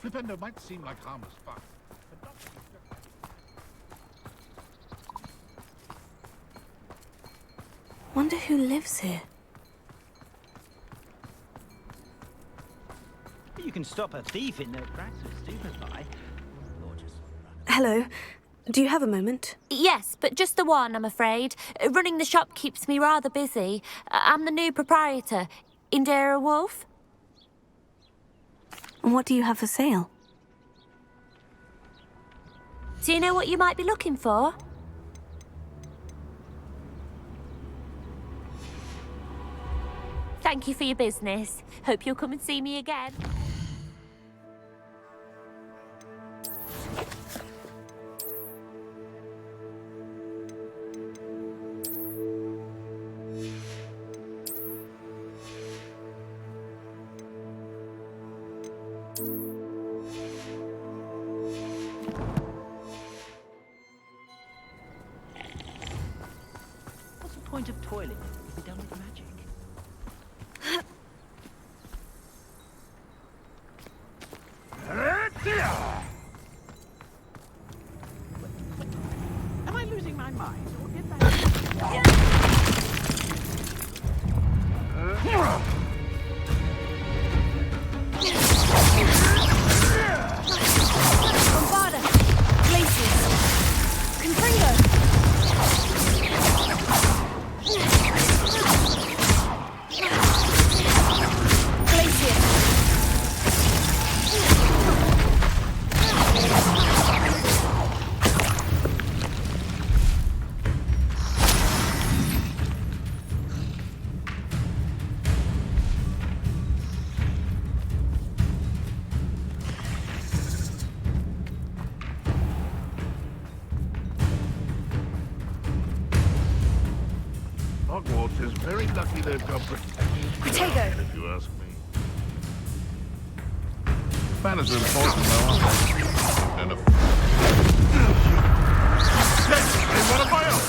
Flipendo might seem like harmless fun, but not to be Wonder who lives here. You can stop a thief in their tracks with stupefy. Or just Hello. Do you have a moment? Yes, but just the one, I'm afraid. Running the shop keeps me rather busy. I'm the new proprietor, Indira Wolf. What do you have for sale? Do you know what you might be looking for? Thank you for your business. Hope you'll come and see me again. what's the point of toiling if we're done with magic? Am I losing my mind? Or is that... Bombarda! Glacius! Confringo! Glacius! Hogwarts is very lucky they've got protection. Protego! If you ask me. Banners are important though, aren't they? And Technically one of my own!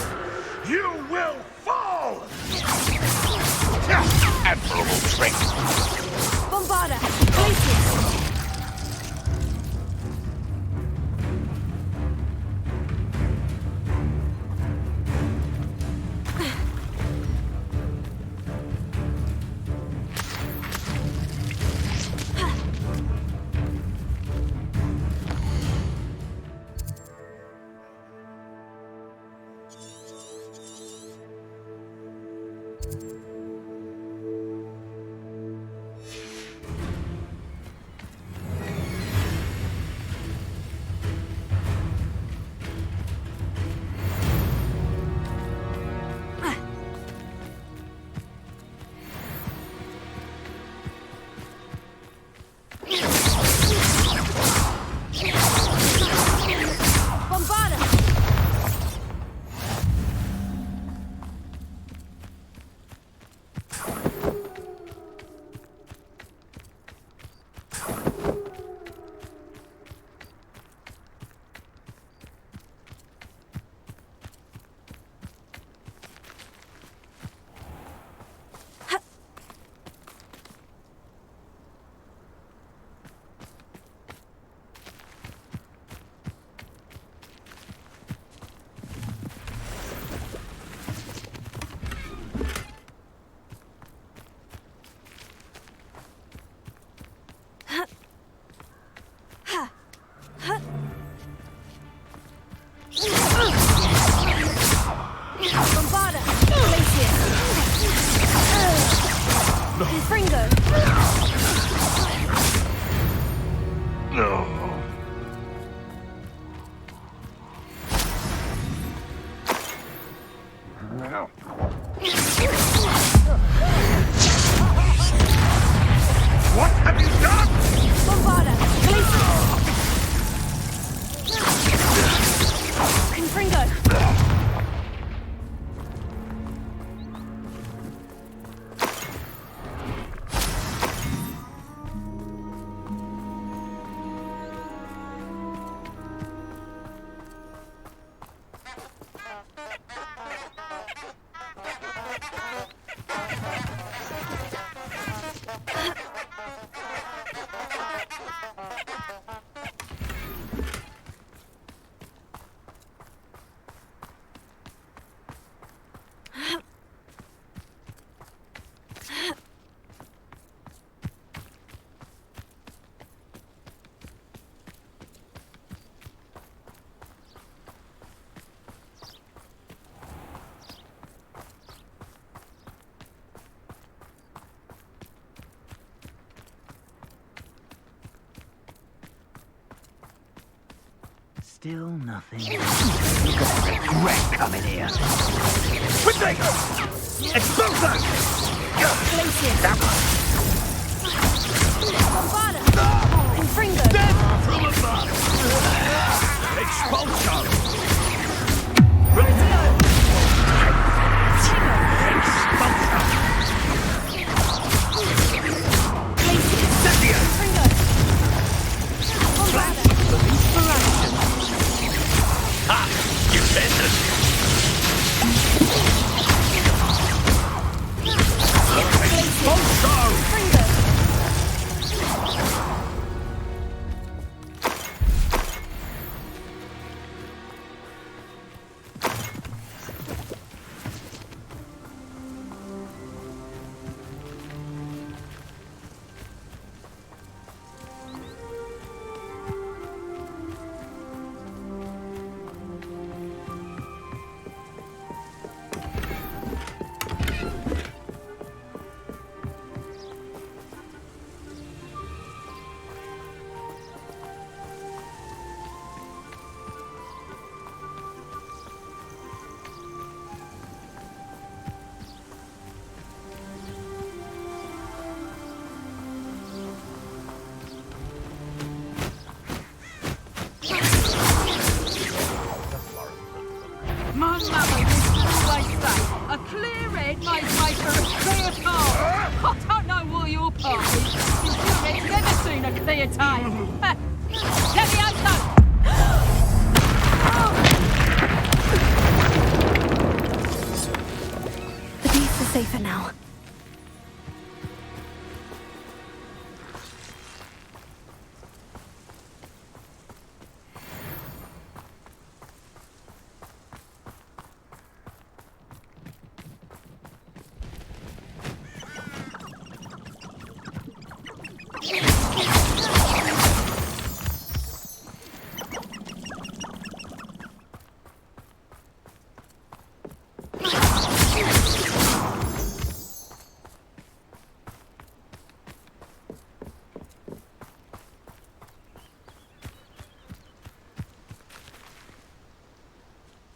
You will fall! Admirable trick! Bombarda! Glacius! Bombarda! Glacius! Confringo! No. What have you done? Bombarda! Glacius! Confringo! Still nothing. You're gonna regret coming here. Quickly! Expose them! Infringo! Dead from above! Expulsion! Ha! You My mother used to always say, a clear head makes way for a clear path. I don't know what your part is. Your head's never seen a clear tail. Levioso! The beasts are safer now.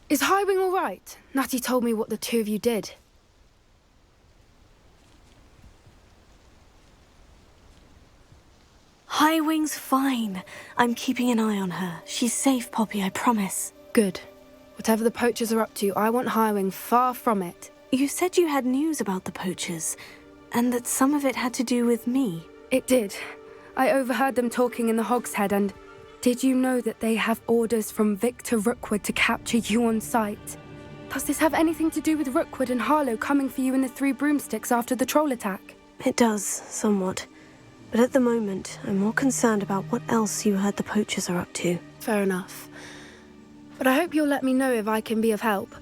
Is Highwing all right? Natty told me what the two of you did. Highwing's fine. I'm keeping an eye on her. She's safe, Poppy, I promise. Good. Whatever the poachers are up to, I want Highwing far from it. You said you had news about the poachers, and that some of it had to do with me. It did. I overheard them talking in the Hogshead, and did you know that they have orders from Victor Rookwood to capture you on sight? Does this have anything to do with Rookwood and Harlow coming for you in the Three Broomsticks after the troll attack? It does, somewhat. But at the moment, I'm more concerned about what else you heard the poachers are up to. Fair enough. But I hope you'll let me know if I can be of help,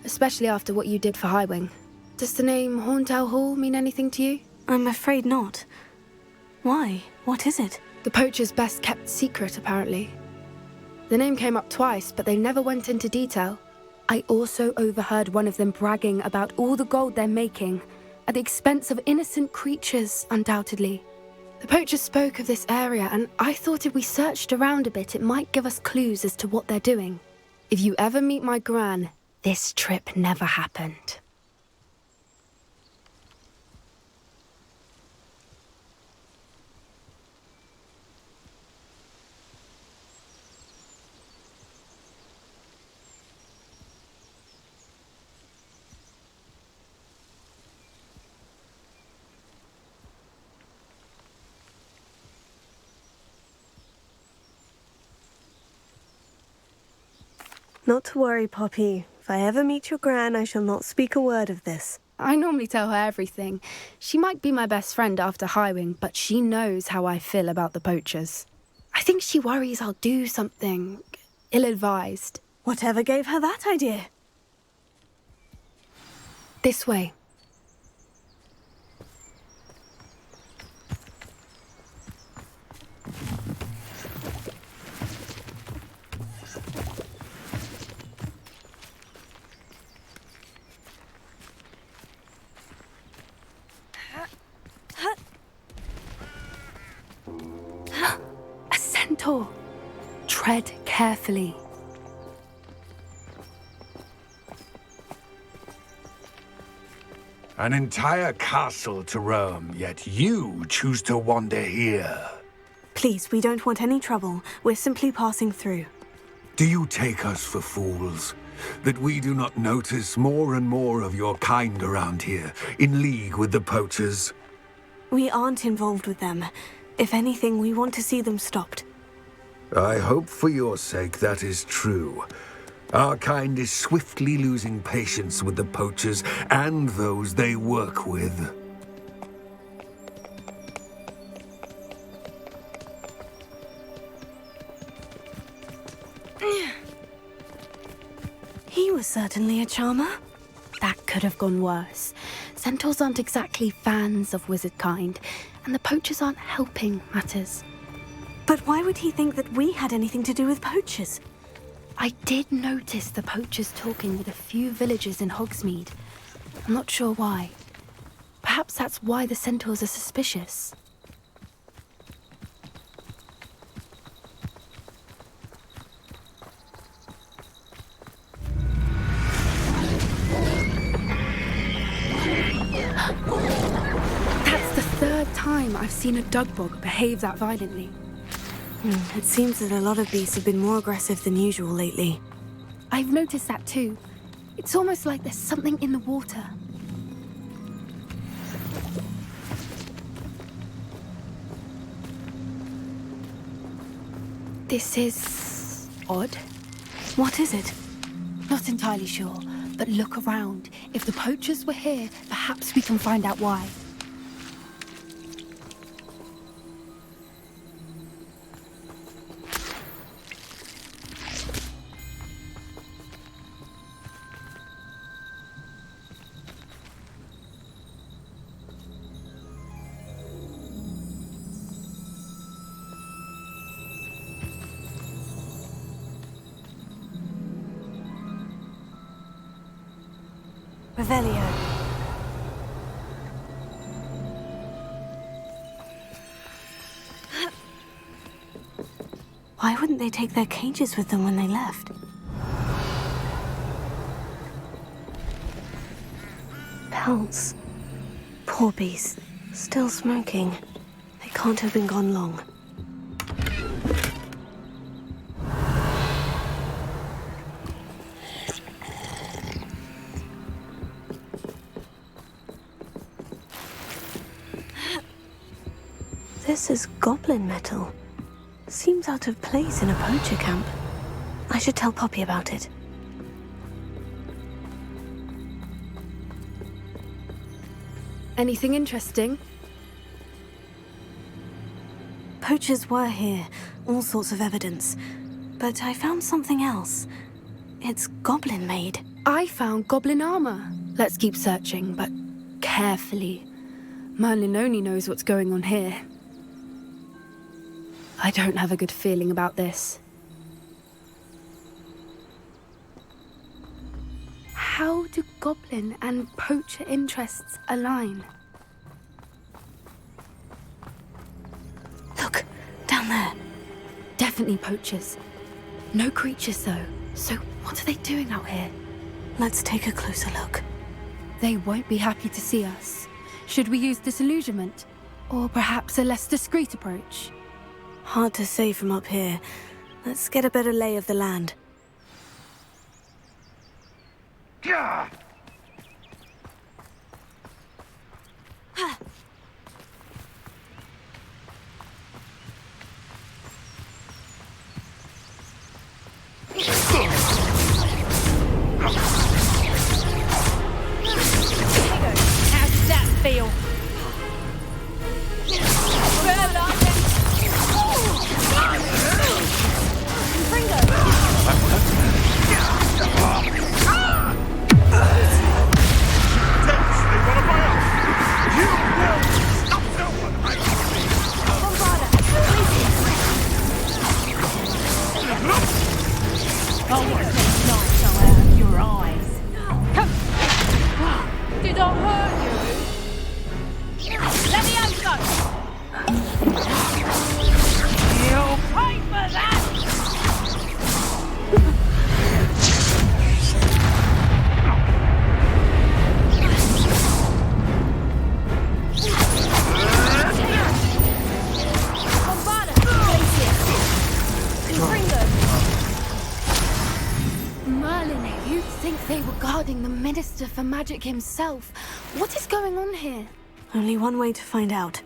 especially after what you did for Highwing. Does the name Horntail Hall mean anything to you? I'm afraid not. Why? What is it? The poacher's best kept secret, apparently. The name came up twice, but they never went into detail. I also overheard one of them bragging about all the gold they're making, at the expense of innocent creatures, undoubtedly. The poacher spoke of this area, and I thought if we searched around a bit, it might give us clues as to what they're doing. If you ever meet my gran, this trip never happened. Not to worry, Poppy. If I ever meet your gran, I shall not speak a word of this. I normally tell her everything. She might be my best friend after Highwing, but she knows how I feel about the poachers. I think she worries I'll do something ill-advised. Whatever gave her that idea? This way. A centaur. Tread carefully. An entire castle to roam, yet you choose to wander here. Please, we don't want any trouble. We're simply passing through. Do you take us for fools? That we do not notice more and more of your kind around here, in league with the poachers? We aren't involved with them. If anything, we want to see them stopped. I hope for your sake that is true. Our kind is swiftly losing patience with the poachers and those they work with. He was certainly a charmer. That could have gone worse. Centaurs aren't exactly fans of wizard kind, and the poachers aren't helping matters. But why would he think that we had anything to do with poachers? I did notice the poachers talking with a few villagers in Hogsmeade. I'm not sure why. Perhaps that's why the centaurs are suspicious. That's the third time I've seen a dugbog behave that violently. It seems that a lot of beasts have been more aggressive than usual lately. I've noticed that too. It's almost like there's something in the water. This is odd. What is it? Not entirely sure, but look around. If the poachers were here, perhaps we can find out why. Revelio. Why wouldn't they take their cages with them when they left? Pelts. Poor beasts. Still smoking. They can't have been gone long. This is goblin metal. Seems out of place in a poacher camp. I should tell Poppy about it. Anything interesting? Poachers were here, all sorts of evidence. But I found something else. It's goblin made. I found goblin armor. Let's keep searching, but carefully. Merlin only knows what's going on here. I don't have a good feeling about this. How do goblin and poacher interests align? Look, down there. Definitely poachers. No creatures though. So what are they doing out here? Let's take a closer look. They won't be happy to see us. Should we use disillusionment? Or perhaps a less discreet approach? Hard to say from up here. Let's get a better lay of the land. Gah! How does that feel? They want to buy up! You Minister for Magic himself. What is going on here? Only one way to find out.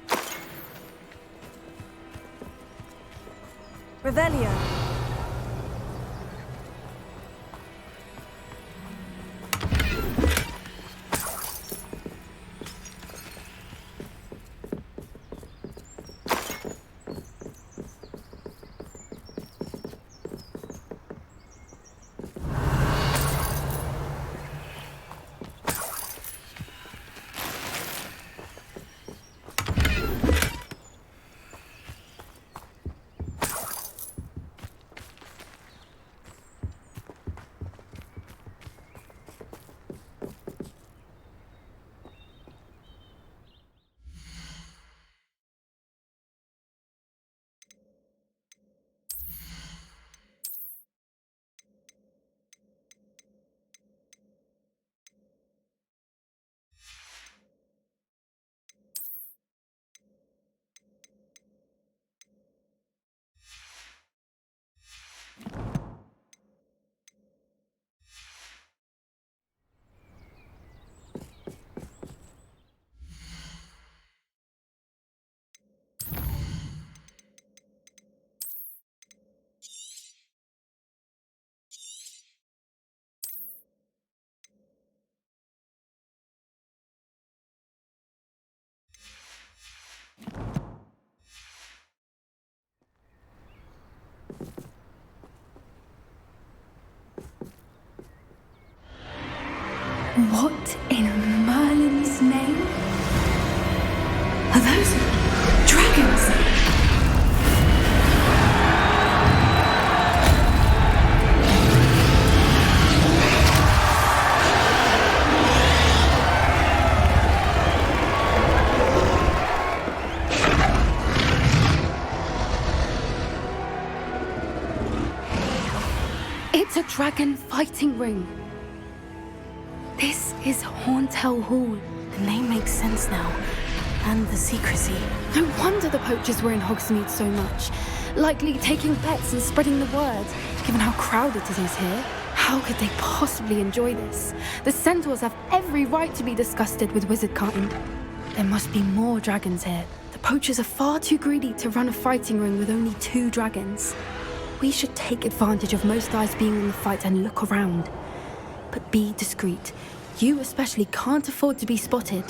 Revelio. What in Merlin's name? Are those dragons? It's a dragon fighting ring. This is Hauntel Hall. The name makes sense now. And the secrecy. No wonder the poachers were in Hogsmeade so much. Likely taking bets and spreading the word. Given how crowded it is here, how could they possibly enjoy this? The centaurs have every right to be disgusted with wizard kind. There must be more dragons here. The poachers are far too greedy to run a fighting ring with only 2 dragons. We should take advantage of most eyes being in the fight and look around. But be discreet. You especially can't afford to be spotted.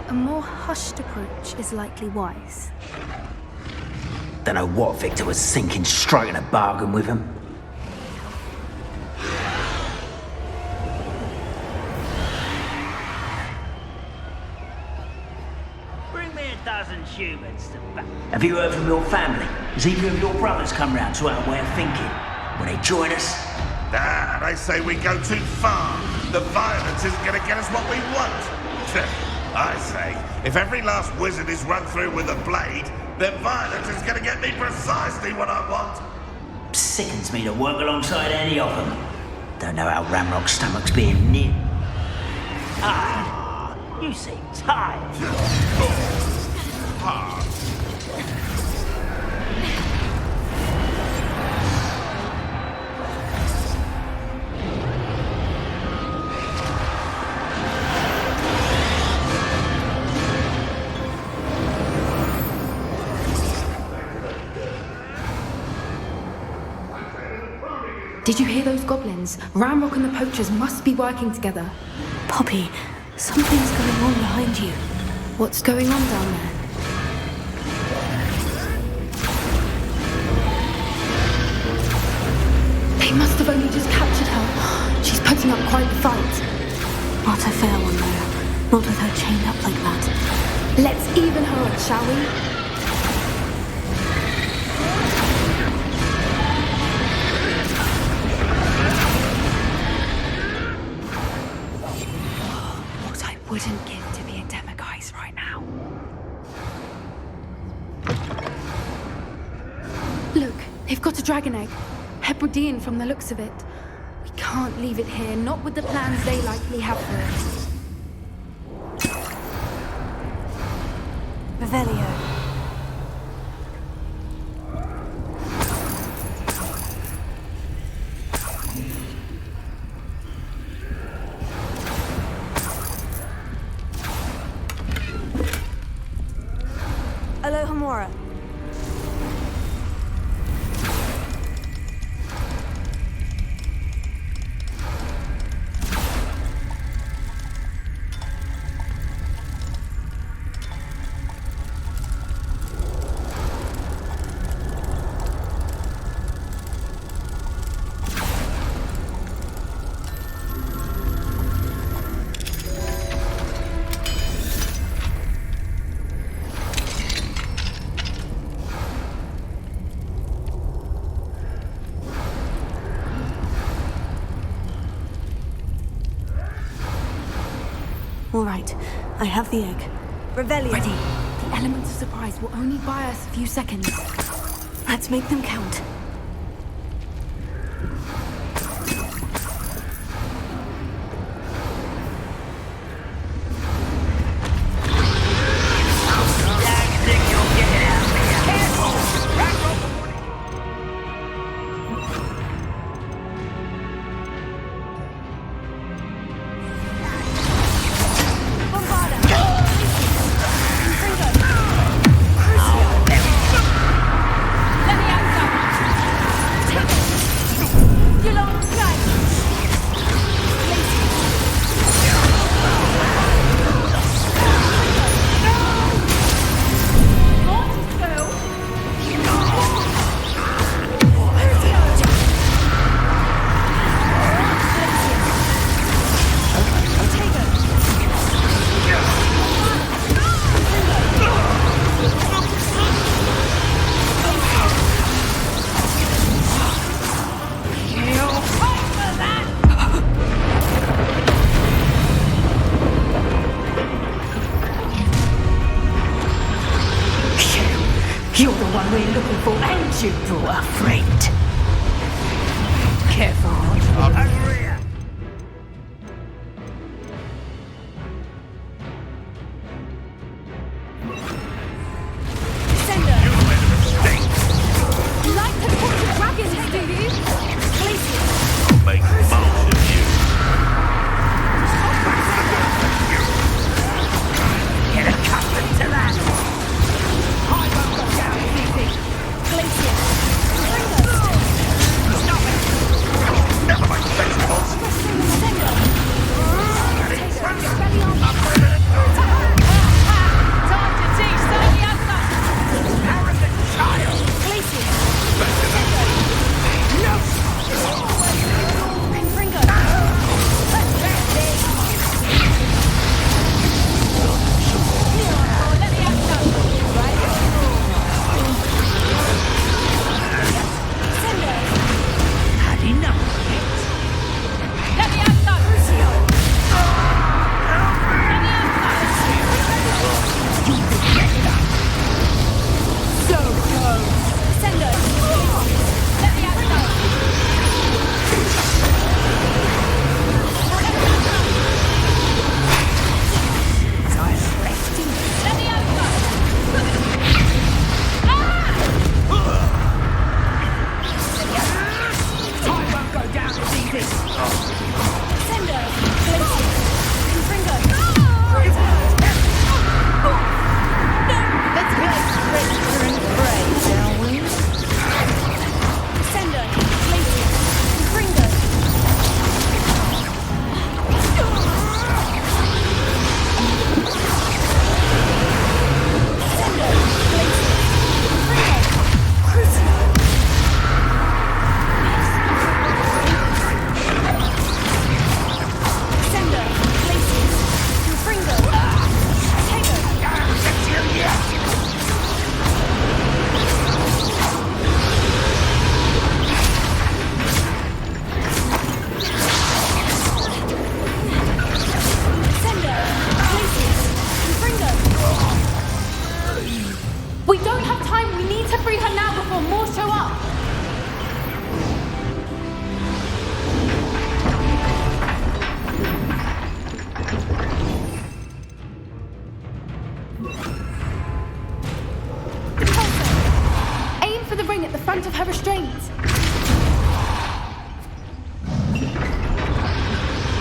A more hushed approach is likely wise. Don't know what Victor was thinking, striking a bargain with him. Bring me a dozen humans, Sebastian. Have you heard from your family? Has either of your brothers come round to our way of thinking? Will they join us? Nah, they say we go too far. The violence isn't gonna get us what we want. I say, if every last wizard is run through with a blade, then violence is gonna get me precisely what I want. Sickens me to work alongside any of them. Don't know how Ramrock's stomach's being near. Ah, you seem tired. Did you hear those goblins? Ramrock and the poachers must be working together. Poppy, something's going on behind you. What's going on down there? They must have only just captured her. She's putting up quite the fight. Not a fair one, though. Not with her chained up like that. Let's even her up, shall we? Wouldn't give to be a Demaguise right now. Look, they've got a dragon egg. Hebridean from the looks of it. We can't can't leave it here, not with the plans they likely have for it. Revelio. Alohomora. All right, I have the egg. Revelio. Ready. The elements of surprise will only buy us a few seconds. Let's make them count. You're the one we're looking for, and you brought a friend. Careful, Roger. You made a mistake. You like to talk to dragons, do you? I'll make most of you. Get accustomed to that. I won't go down easy. Glacier, bring us. Stop it. Never mind, face balls. the front of her restraint.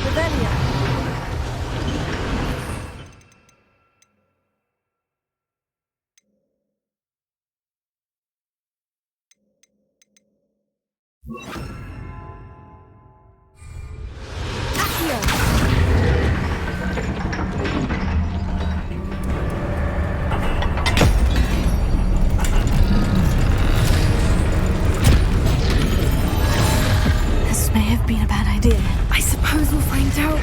Revelio. Accio. This may have been a bad idea. I suppose we'll find out.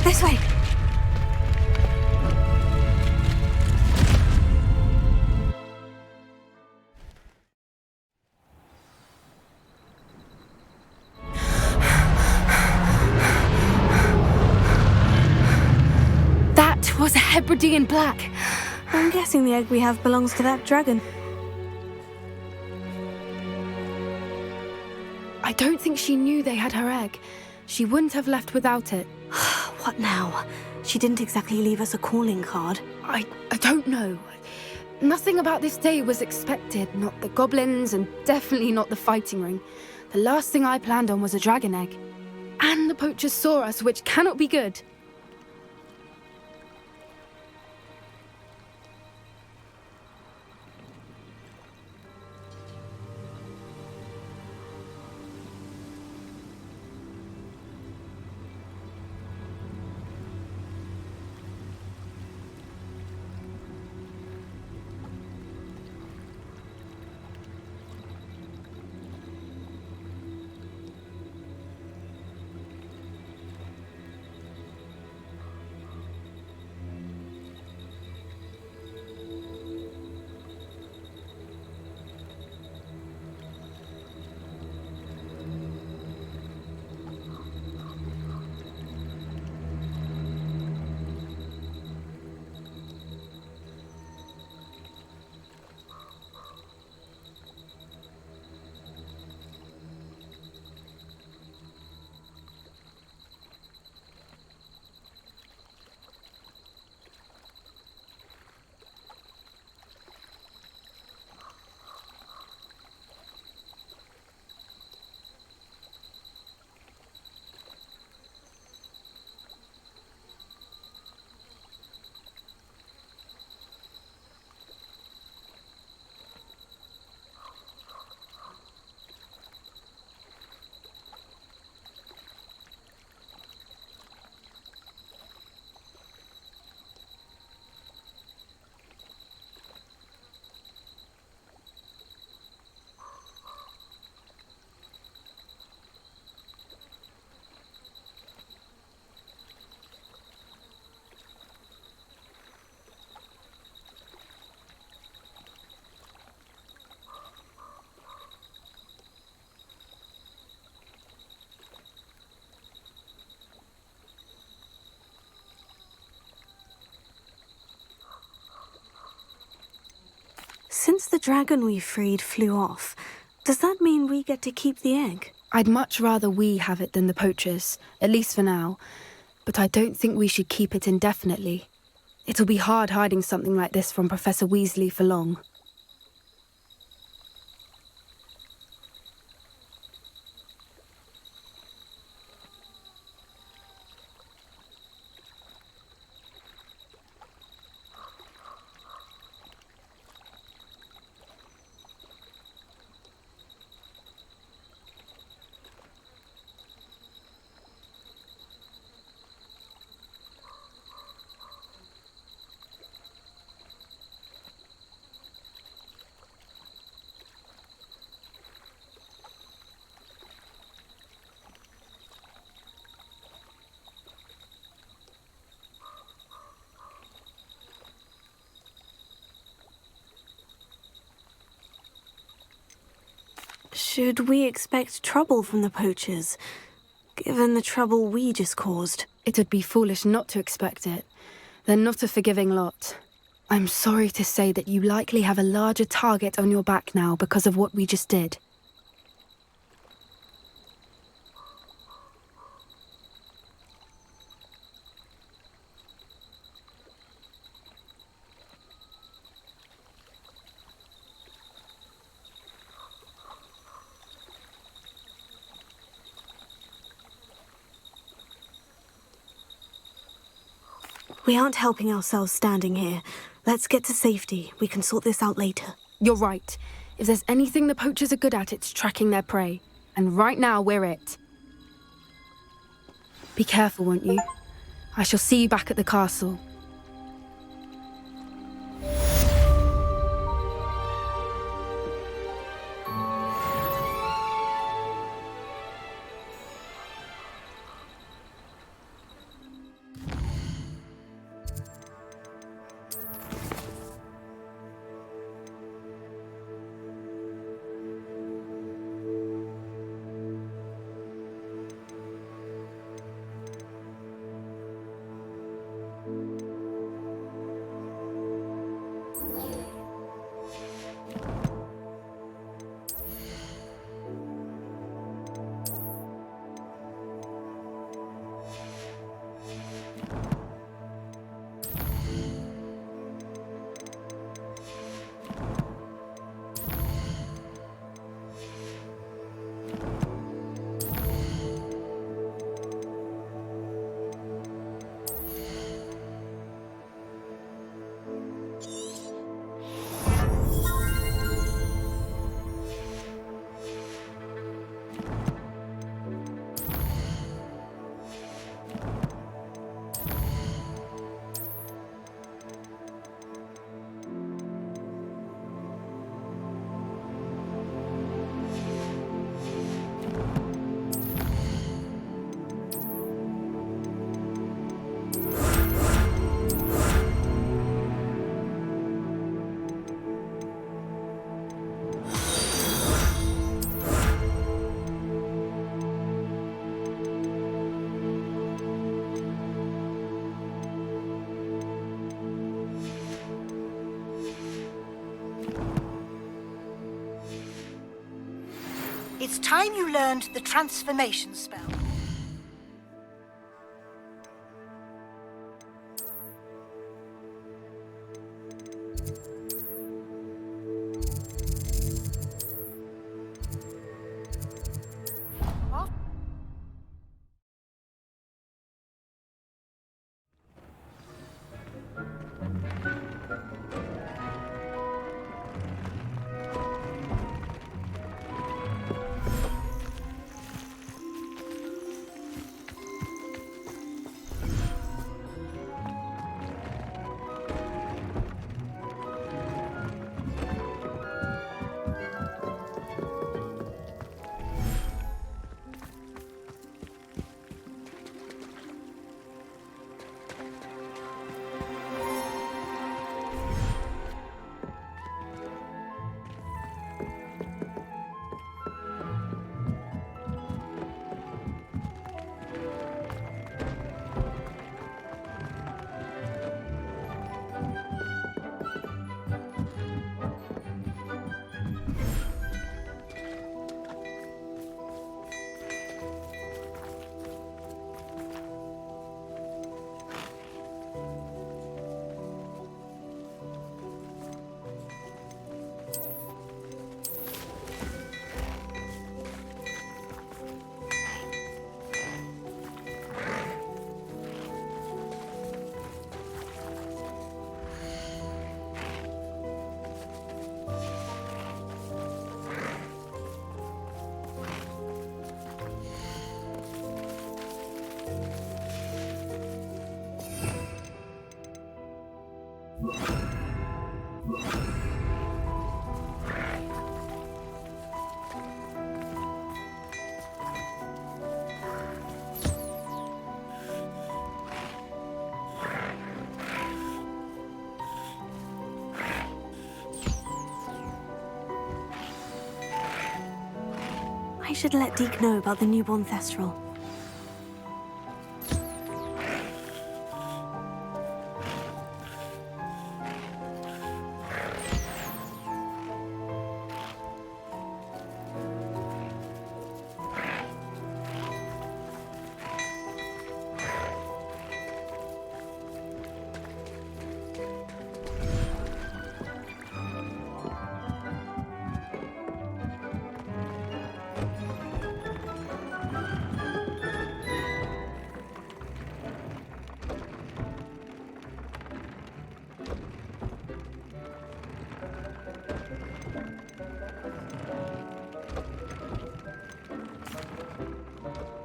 This way. That was a Hebridean black. I'm guessing the egg we have belongs to that dragon. I don't think she knew they had her egg. She wouldn't have left without it. What now? She didn't exactly leave us a calling card. I don't know. Nothing about this day was expected. Not the goblins, and definitely not the fighting ring. The last thing I planned on was a dragon egg. And the poachers saw us, which cannot be good. Since the dragon we freed flew off, does that mean we get to keep the egg? I'd much rather we have it than the poachers, at least for now. But I don't think we should keep it indefinitely. It'll be hard hiding something like this from Professor Weasley for long. Should we expect trouble from the poachers, given the trouble we just caused? It would be foolish not to expect it. They're not a forgiving lot. I'm sorry to say that you likely have a larger target on your back now because of what we just did. We aren't helping ourselves standing here. Let's get to safety. We can sort this out later. You're right. If there's anything the poachers are good at, it's tracking their prey. And right now, we're it. Be careful, won't you? I shall see you back at the castle. It's time you learned the transformation spell. should let Deke know about the newborn Thestral.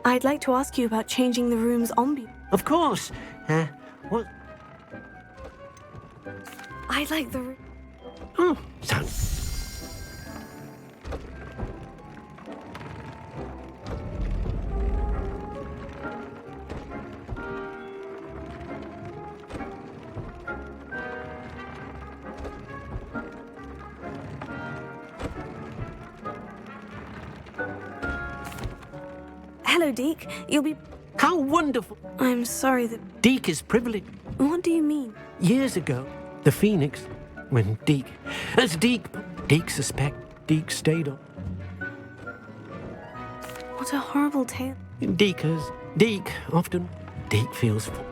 I'd like to ask you about changing the room's ambience. Of course. What? I'd like the room. Oh, so... Hello, Deke. You'll be... How wonderful! I'm sorry that... Deke is privileged. What do you mean? Years ago, the Phoenix, when Deke... As Deke suspect, Deke stayed on. What a horrible tale. Deke feels full.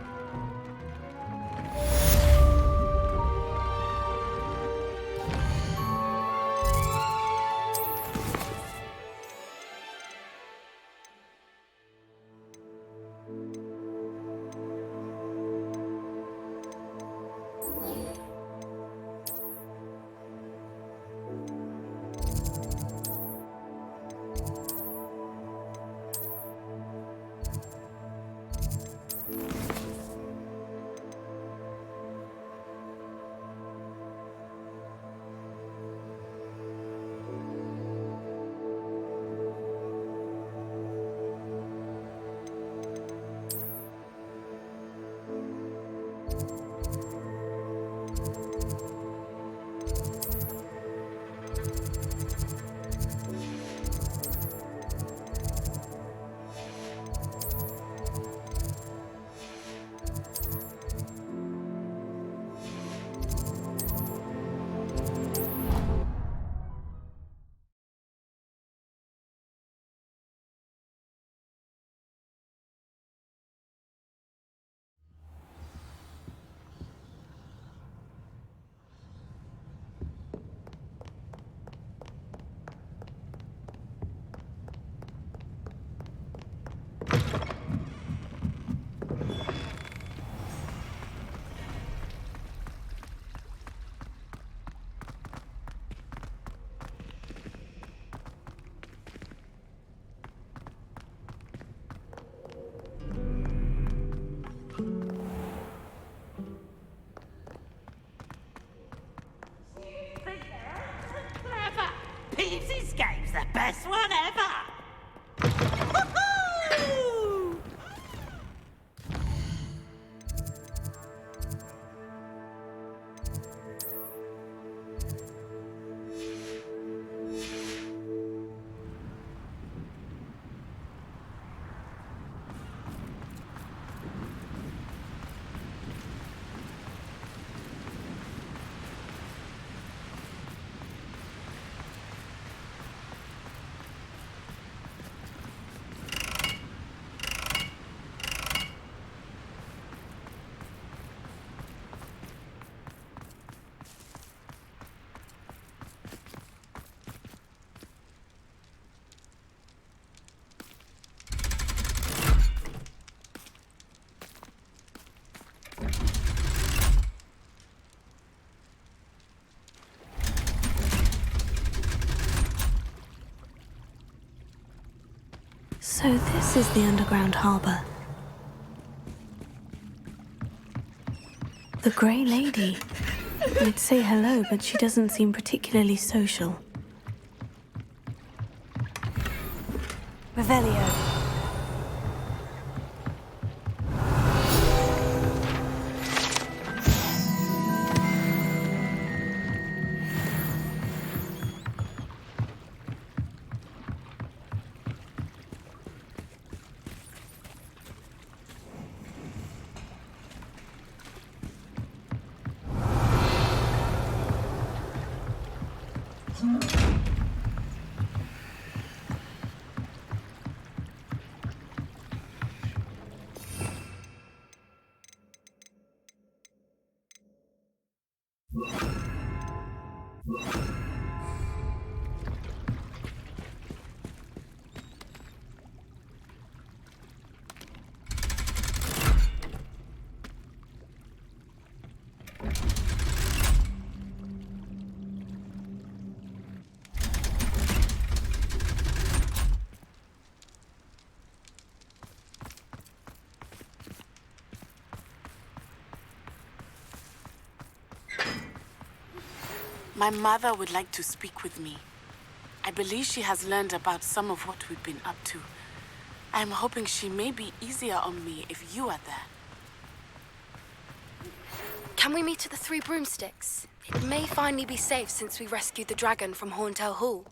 Peeves Escape's the best one ever! Woohoo! So this is the underground harbour. The Grey Lady. I'd say hello, but she doesn't seem particularly social. Revelio. My mother would like to speak with me. I believe she has learned about some of what we've been up to. I am hoping she may be easier on me if you are there. Can we meet at the Three Broomsticks? It may finally be safe since we rescued the dragon from Horntail Hall.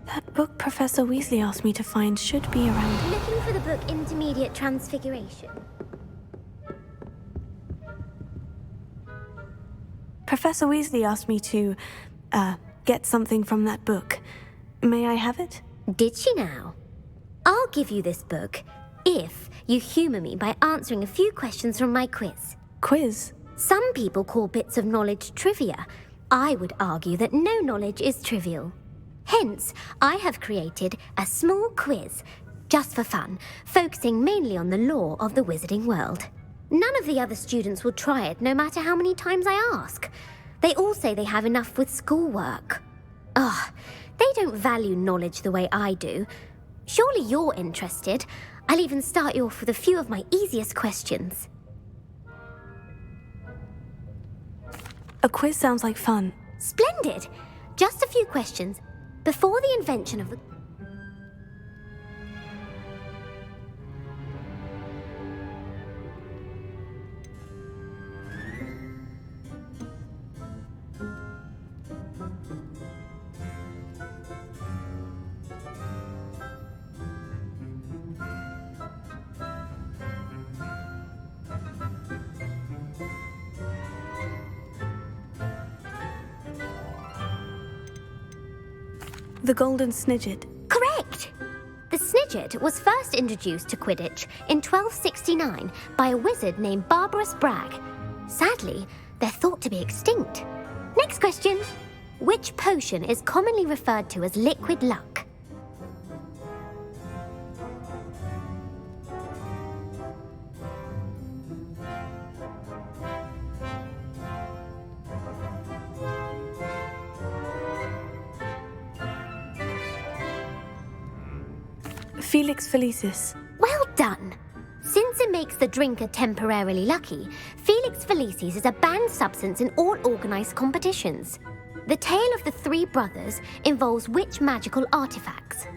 That book Professor Weasley asked me to find should be around. Looking for the book Intermediate Transfiguration. Professor Weasley asked me to, get something from that book. May I have it? Did she now? I'll give you this book if you humour me by answering a few questions from my quiz. Quiz? Some people call bits of knowledge trivia. I would argue that no knowledge is trivial. Hence, I have created a small quiz, just for fun, focusing mainly on the lore of the wizarding world. None of the other students will try it, no matter how many times I ask. They all say they have enough with schoolwork. Ugh, they don't value knowledge the way I do. Surely you're interested. I'll even start you off with a few of my easiest questions. A quiz sounds like fun. Splendid! Just a few questions. Before the invention of the... The Golden Snidget. Correct! The Snidget was first introduced to Quidditch in 1269 by a wizard named Barbarous Bragg. Sadly, they're thought to be extinct. Next question. Which potion is commonly referred to as liquid luck? Felix Felicis. Well done! Since it makes the drinker temporarily lucky, Felix Felicis is a banned substance in all organised competitions. The tale of the three brothers involves which magical artifacts?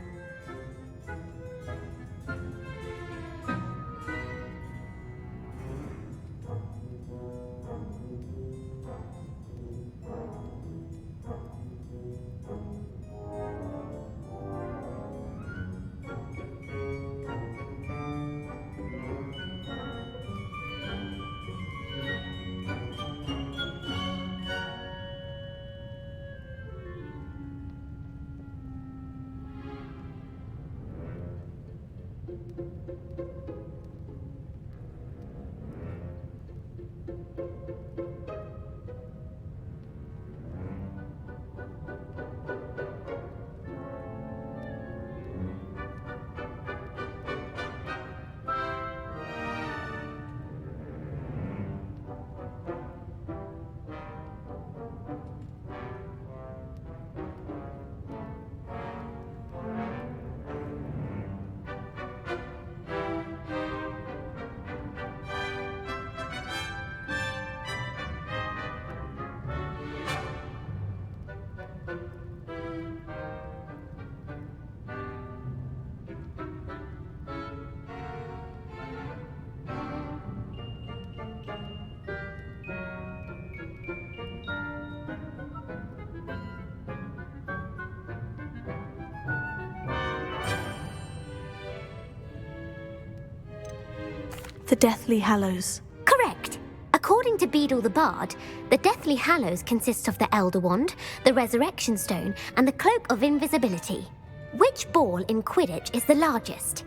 The Deathly Hallows. Correct. According to Beadle the Bard, the Deathly Hallows consist of the Elder Wand, the Resurrection Stone, and the Cloak of Invisibility. Which ball in Quidditch is the largest?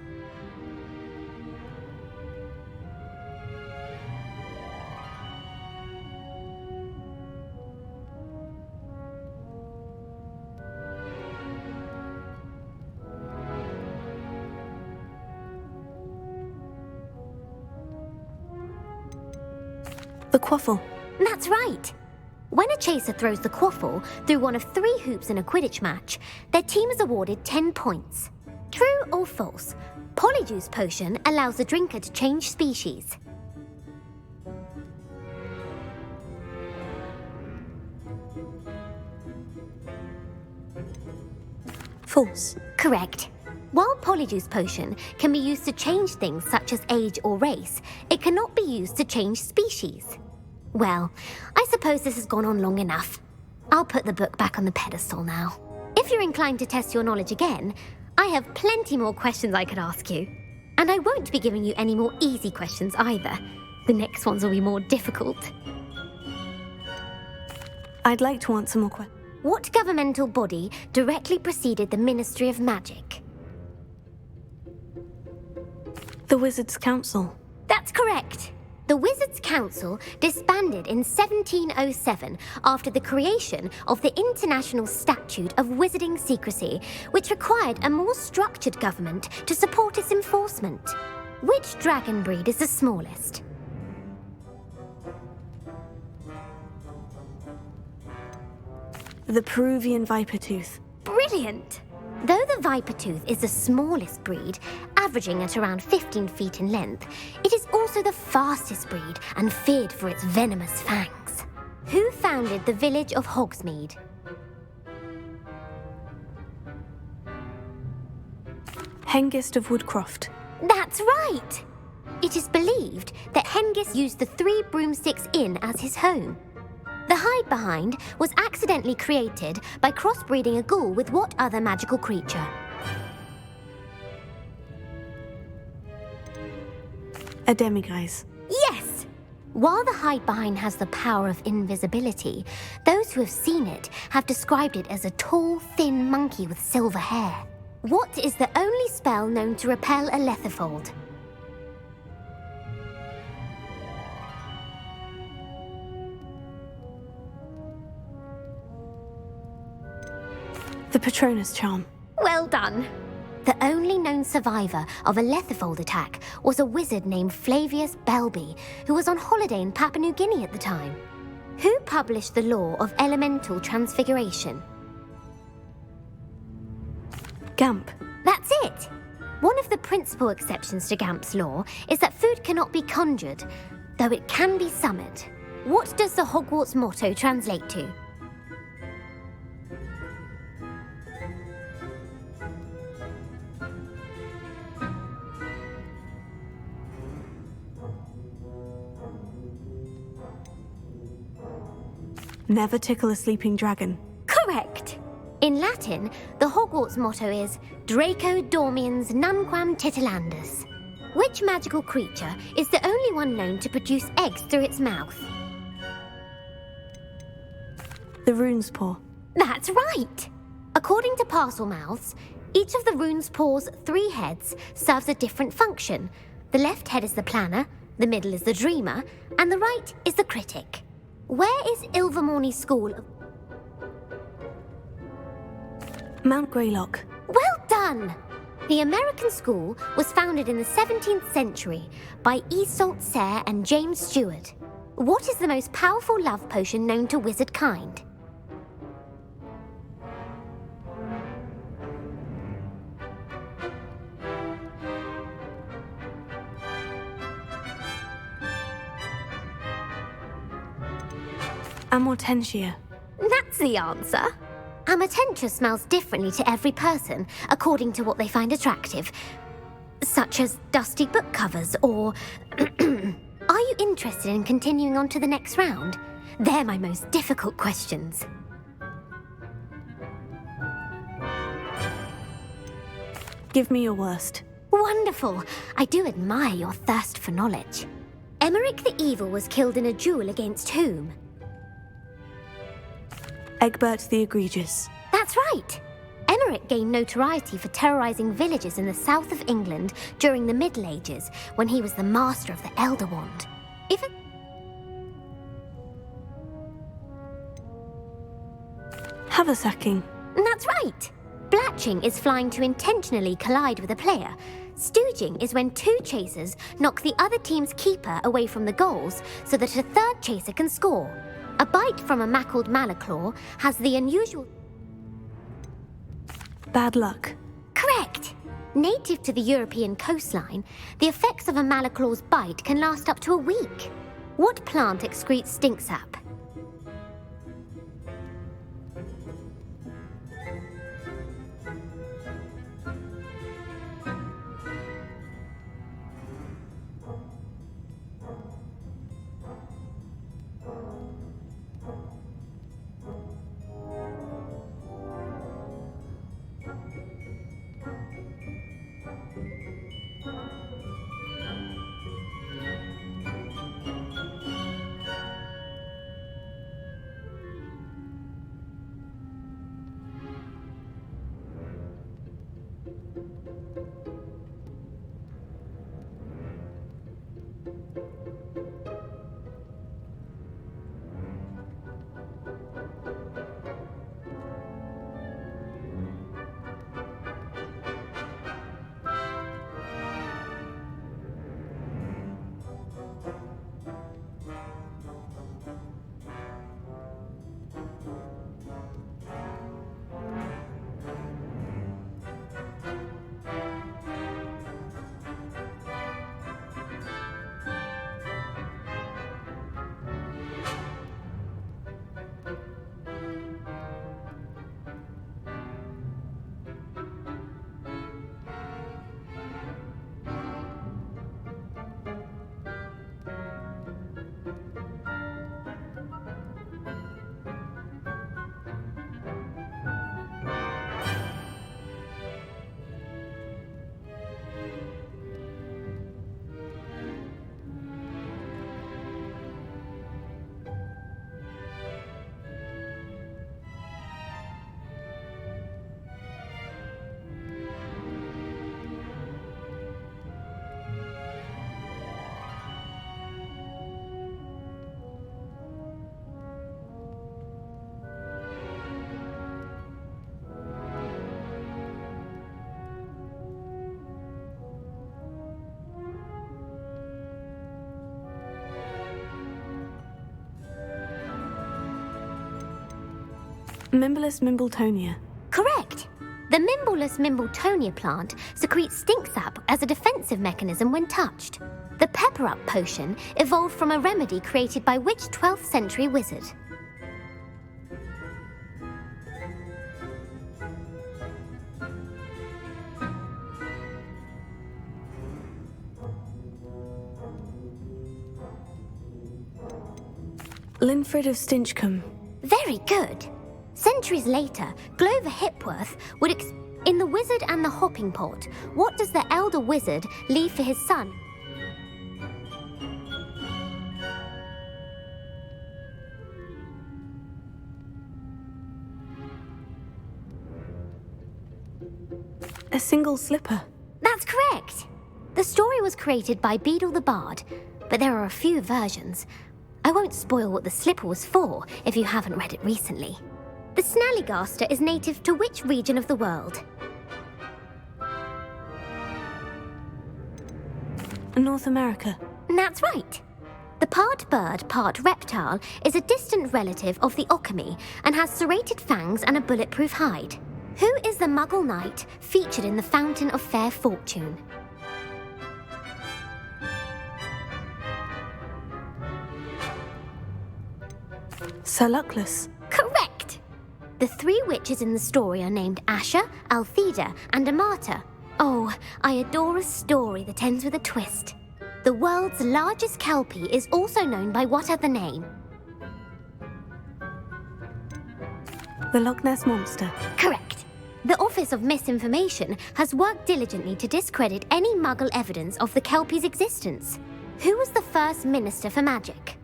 The Quaffle. That's right. When a chaser throws the quaffle through one of 3 hoops in a Quidditch match, their team is awarded 10 points. True or false? Polyjuice Potion allows the drinker to change species. False. Correct. While Polyjuice Potion can be used to change things such as age or race, it cannot be used to change species. Well, I suppose this has gone on long enough. I'll put the book back on the pedestal now. If you're inclined to test your knowledge again, I have plenty more questions I could ask you. And I won't be giving you any more easy questions either. The next ones will be more difficult. I'd like to answer more questions. What governmental body directly preceded the Ministry of Magic? The Wizards' Council. That's correct. The Wizards' Council disbanded in 1707 after the creation of the International Statute of Wizarding Secrecy, which required a more structured government to support its enforcement. Which dragon breed is the smallest? The Peruvian Vipertooth. Brilliant! Though the Vipertooth is the smallest breed, averaging at around 15 feet in length, it is also the fastest breed and feared for its venomous fangs. Who founded the village of Hogsmeade? Hengist of Woodcroft. That's right! It is believed that Hengist used the 3 Broomsticks Inn as his home. The hide-behind was accidentally created by crossbreeding a ghoul with what other magical creature? A demiguise. Yes! While the hide-behind has the power of invisibility, those who have seen it have described it as a tall, thin monkey with silver hair. What is the only spell known to repel a Lethifold? The Patronus Charm. Well done. The only known survivor of a Lethifold attack was a wizard named Flavius Belby, who was on holiday in Papua New Guinea at the time. Who published the law of elemental transfiguration? Gamp. That's it! One of the principal exceptions to Gamp's law is that food cannot be conjured, though it can be summoned. What does the Hogwarts motto translate to? Never tickle a sleeping dragon. Correct! In Latin, the Hogwarts motto is Draco Dormiens Nunquam Titilandus. Which magical creature is the only one known to produce eggs through its mouth? The Rune's Paw. That's right! According to Parselmouths, each of the Rune's Paw's 3 heads serves a different function. The left head is the planner, the middle is the dreamer, and the right is the critic. Where is Ilvermorny School? Mount Greylock. Well done! The American school was founded in the 17th century by Iseult Sayre and James Stewart. What is the most powerful love potion known to wizard kind? Amortentia. That's the answer. Amortentia smells differently to every person, according to what they find attractive, such as dusty book covers or... Are you interested in continuing on to the next round? They're my most difficult questions. Give me your worst. Wonderful! I do admire your thirst for knowledge. Emmerich the Evil was killed in a duel against whom? Egbert the Egregious. That's right! Emmerich gained notoriety for terrorizing villages in the south of England during the Middle Ages, when he was the master of the Elder Wand. Haversacking. That's right! Blatching is flying to intentionally collide with a player. Stooging is when two chasers knock the other team's keeper away from the goals so that a third chaser can score. A bite from a mackled malaclaw has the unusual... Bad luck. Correct! Native to the European coastline, the effects of a malaclaw's bite can last up to a week. What plant excretes stink sap? Mimblus Mimbletonia. Correct! The Mimblus Mimbletonia plant secretes stink sap as a defensive mechanism when touched. The Pepper Up potion evolved from a remedy created by which 12th century wizard? Linfred of Stinchcombe. Very good! Centuries later, Glover Hipworth would in The Wizard and the Hopping Pot, what does the elder wizard leave for his son? A single slipper. That's correct! The story was created by Beadle the Bard, but there are a few versions. I won't spoil what the slipper was for if you haven't read it recently. The Snallygaster is native to which region of the world? North America. That's right. The part bird, part reptile is a distant relative of the Occamy and has serrated fangs and a bulletproof hide. Who is the Muggle knight featured in the Fountain of Fair Fortune? Sir Luckless. Correct! The three witches in the story are named Asher, Altheda, and Amata. Oh, I adore a story that ends with a twist. The world's largest kelpie is also known by what other name? The Loch Ness Monster. Correct. The Office of Misinformation has worked diligently to discredit any Muggle evidence of the Kelpie's existence. Who was the first Minister for Magic?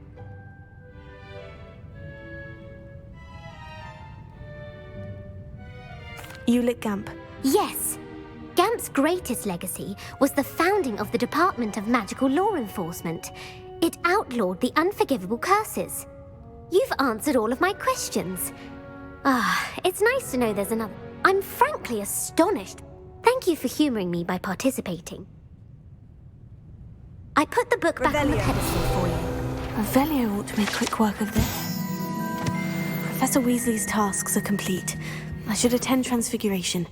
Ulick Gamp. Yes. Gamp's greatest legacy was the founding of the Department of Magical Law Enforcement. It outlawed the unforgivable curses. You've answered all of my questions. It's nice to know there's another. I'm frankly astonished. Thank you for humoring me by participating. I put the book back on the pedestal for you. Revelio ought to make quick work of this. Professor Weasley's tasks are complete. I should attend Transfiguration.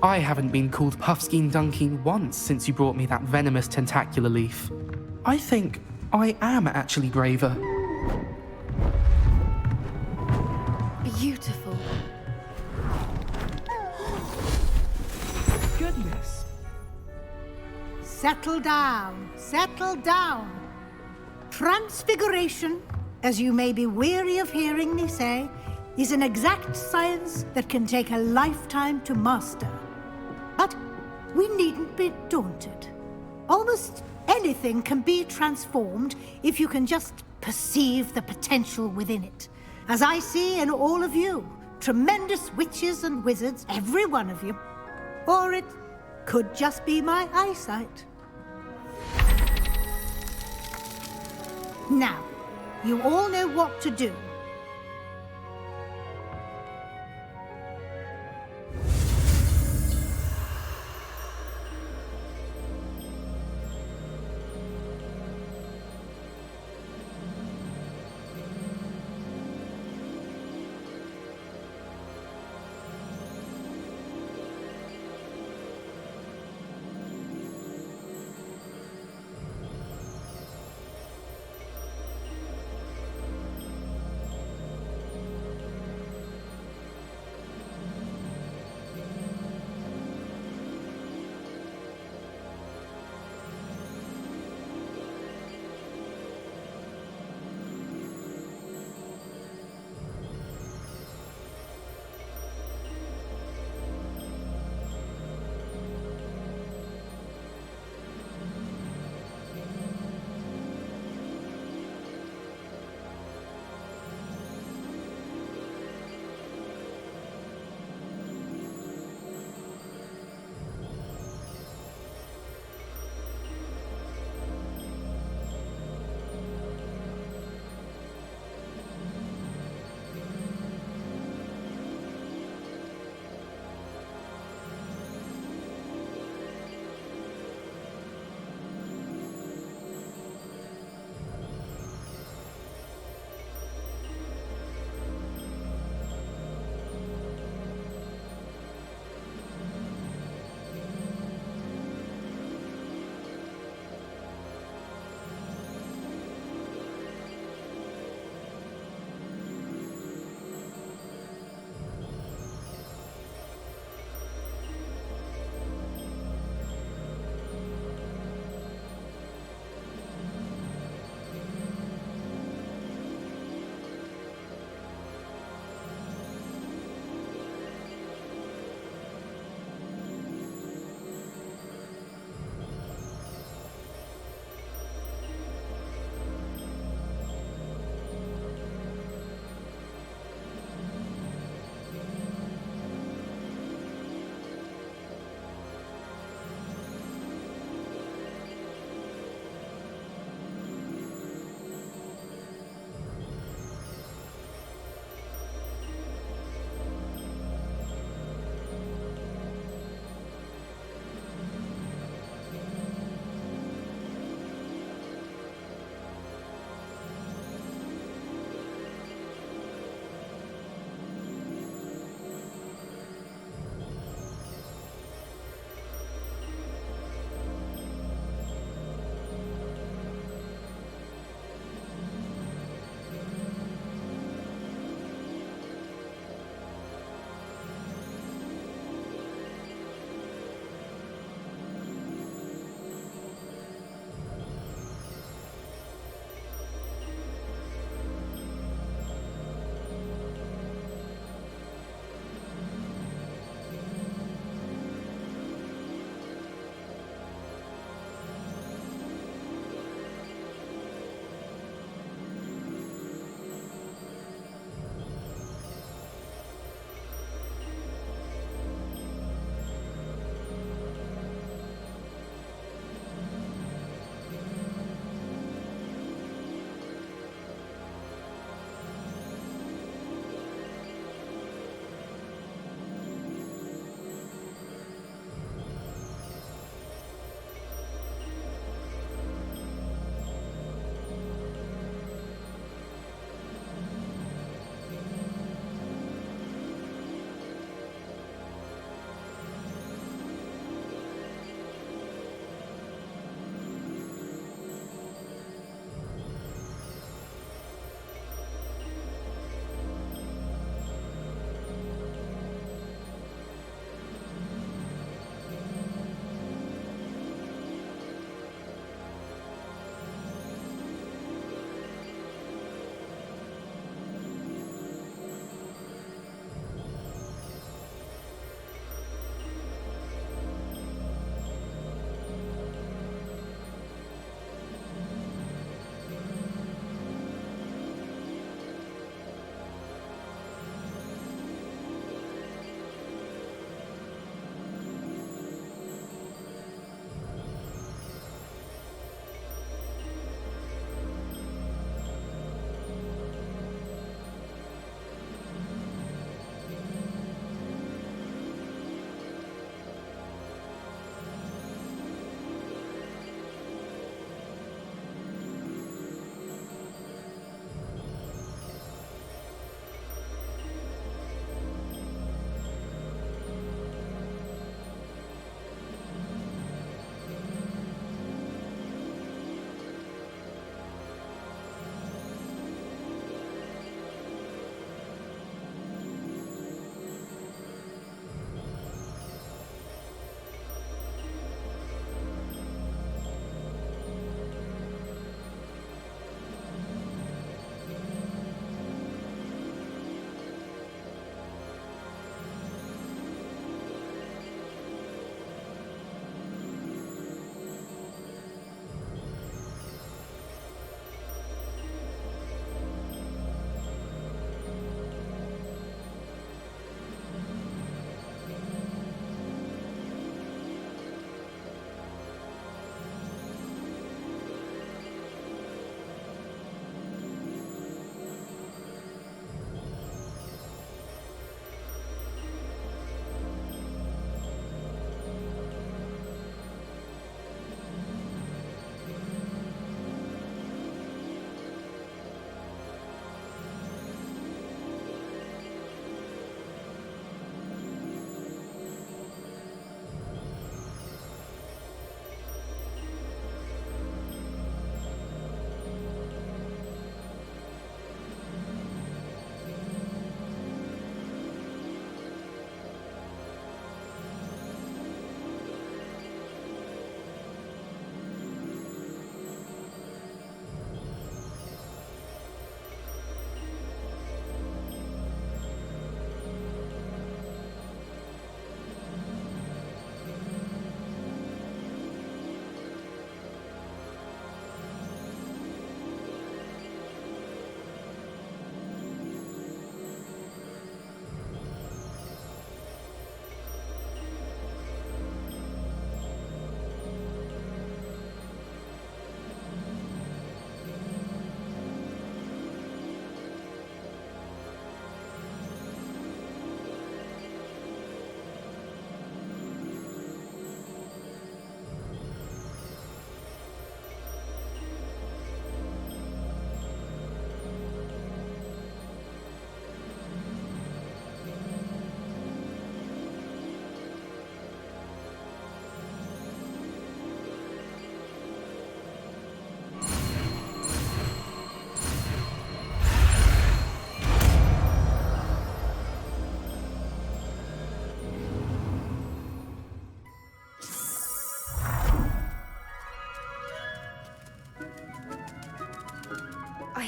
I haven't been called Puffskein Dunking once since you brought me that venomous tentacular leaf. I think I am actually braver. Beautiful. Goodness. Settle down, settle down. Transfiguration, as you may be weary of hearing me say, is an exact science that can take a lifetime to master. But we needn't be daunted. Almost anything can be transformed if you can just perceive the potential within it. As I see in all of you, tremendous witches and wizards, every one of you. Or it could just be my eyesight. Now, you all know what to do.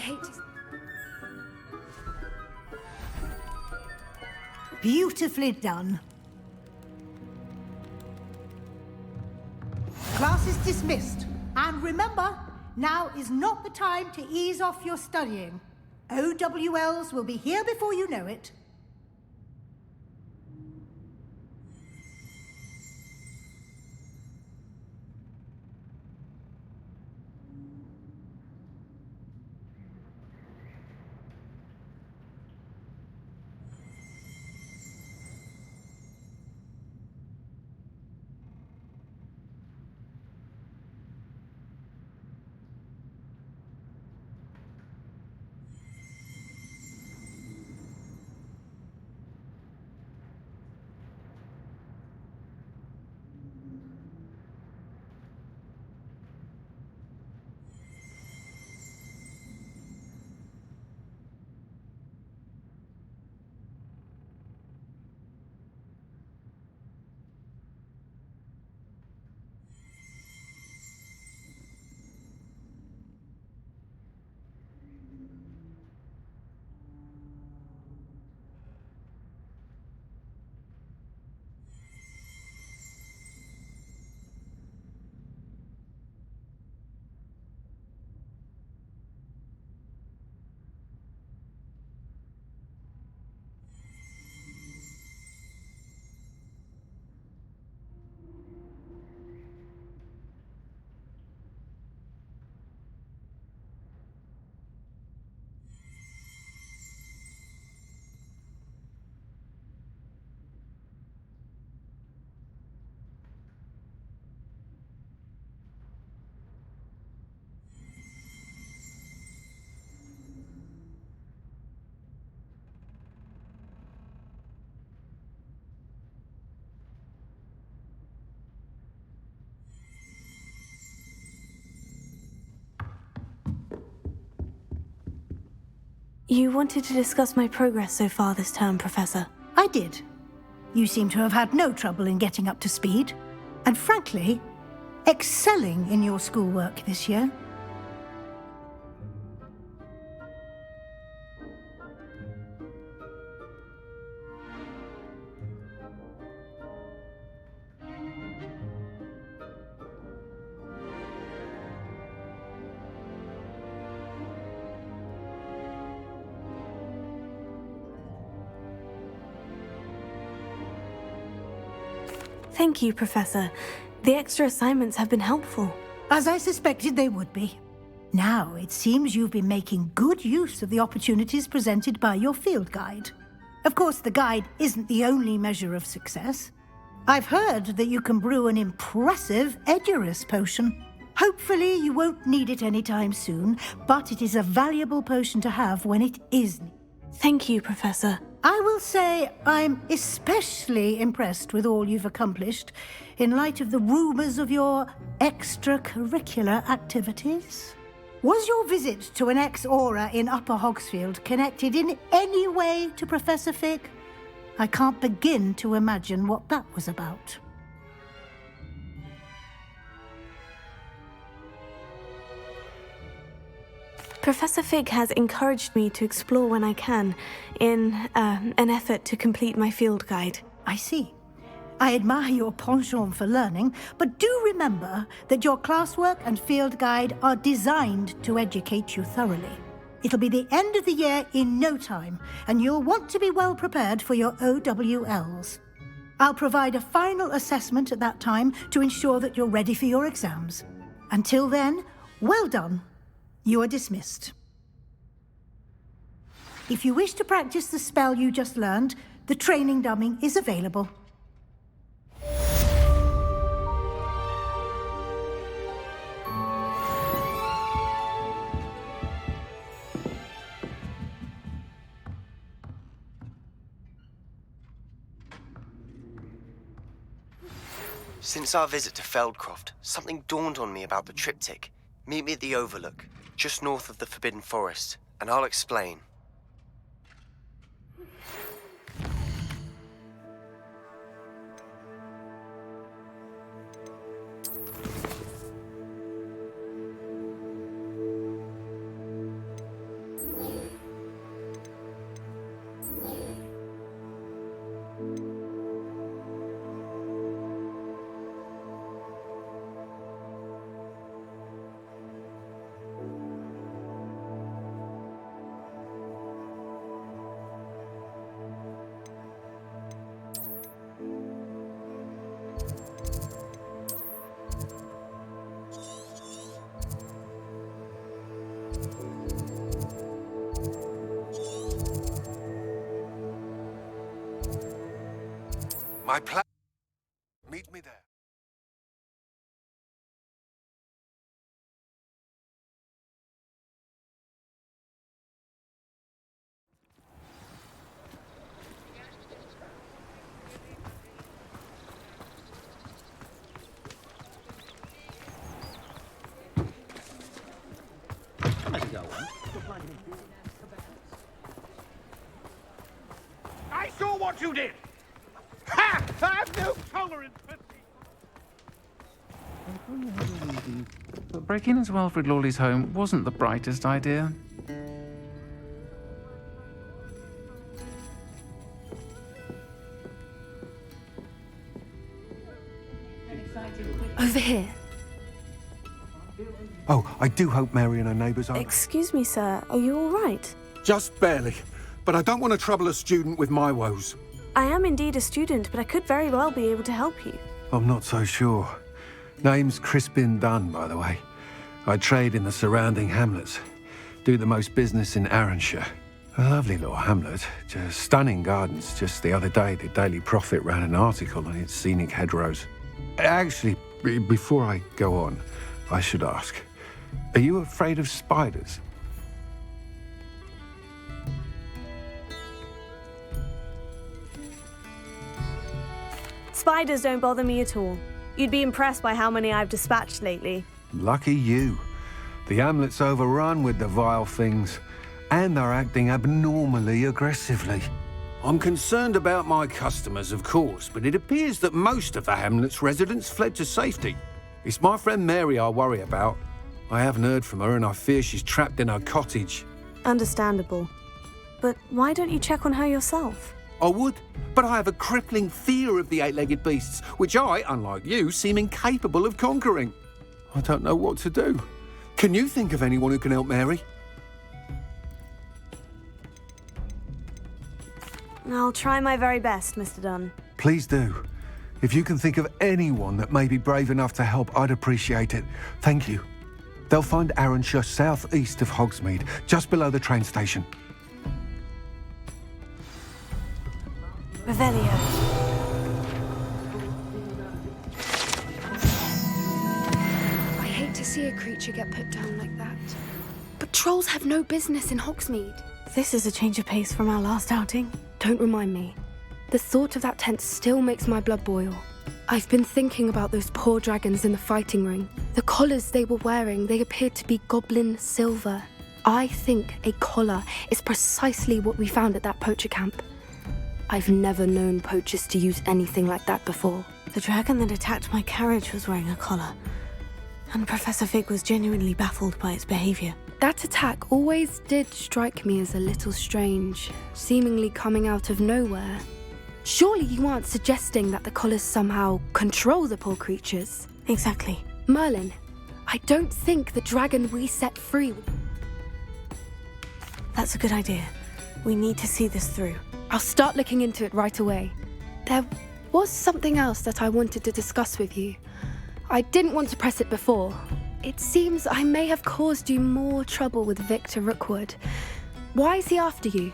hate to... Beautifully done. Class is dismissed. And remember, now is not the time to ease off your studying. OWLs will be here before you know it. You wanted to discuss my progress so far this term, Professor. I did. You seem to have had no trouble in getting up to speed. And frankly, excelling in your schoolwork this year. Thank you, Professor. The extra assignments have been helpful. As I suspected they would be. Now, it seems you've been making good use of the opportunities presented by your field guide. Of course, the guide isn't the only measure of success. I've heard that you can brew an impressive Edurus potion. Hopefully, you won't need it anytime soon, but it is a valuable potion to have when it is needed. Thank you, Professor. I will say I'm especially impressed with all you've accomplished in light of the rumors of your extracurricular activities. Was your visit to an ex-aura in Upper Hogsfield connected in any way to Professor Fig? I can't begin to imagine what that was about. Professor Fig has encouraged me to explore when I can, in an effort to complete my field guide. I see. I admire your penchant for learning, but do remember that your classwork and field guide are designed to educate you thoroughly. It'll be the end of the year in no time, and you'll want to be well prepared for your OWLs. I'll provide a final assessment at that time to ensure that you're ready for your exams. Until then, well done. You are dismissed. If you wish to practice the spell you just learned, the training dummy is available. Since our visit to Feldcroft, something dawned on me about the triptych. Meet me at the Overlook, just north of the Forbidden Forest, and I'll explain. My plan... Meet me there. I saw what you did! Ha! I've no tolerance for... But breaking into Alfred Lawley's home wasn't the brightest idea. Over here. Oh, I do hope Mary and her neighbours are... Excuse me, sir. Are you all right? Just barely. But I don't want to trouble a student with my woes. I am indeed a student, but I could very well be able to help you. I'm not so sure. Name's Crispin Dunne, by the way. I trade in the surrounding hamlets. Do the most business in Arranshire. A lovely little hamlet. Just stunning gardens. Just the other day, the Daily Prophet ran an article on its scenic hedgerows. Actually, before I go on, I should ask, are you afraid of spiders? Spiders don't bother me at all. You'd be impressed by how many I've dispatched lately. Lucky you. The hamlet's overrun with the vile things, and they're acting abnormally aggressively. I'm concerned about my customers, of course, but it appears that most of the hamlet's residents fled to safety. It's my friend Mary I worry about. I haven't heard from her, and I fear she's trapped in her cottage. Understandable. But why don't you check on her yourself? I would, but I have a crippling fear of the eight-legged beasts, which I, unlike you, seem incapable of conquering. I don't know what to do. Can you think of anyone who can help Mary? I'll try my very best, Mr. Dunne. Please do. If you can think of anyone that may be brave enough to help, I'd appreciate it. Thank you. They'll find Arranshire southeast of Hogsmeade, just below the train station. Revelio. I hate to see a creature get put down like that. But trolls have no business in Hogsmeade. This is a change of pace from our last outing. Don't remind me. The thought of that tent still makes my blood boil. I've been thinking about those poor dragons in the fighting ring. The collars they were wearing, they appeared to be goblin silver. I think a collar is precisely what we found at that poacher camp. I've never known poachers to use anything like that before. The dragon that attacked my carriage was wearing a collar, and Professor Fig was genuinely baffled by its behavior. That attack always did strike me as a little strange, seemingly coming out of nowhere. Surely you aren't suggesting that the collars somehow control the poor creatures? Exactly. Merlin, I don't think the dragon we set free... That's a good idea. We need to see this through. I'll start looking into it right away. There was something else that I wanted to discuss with you. I didn't want to press it before. It seems I may have caused you more trouble with Victor Rookwood. Why is he after you?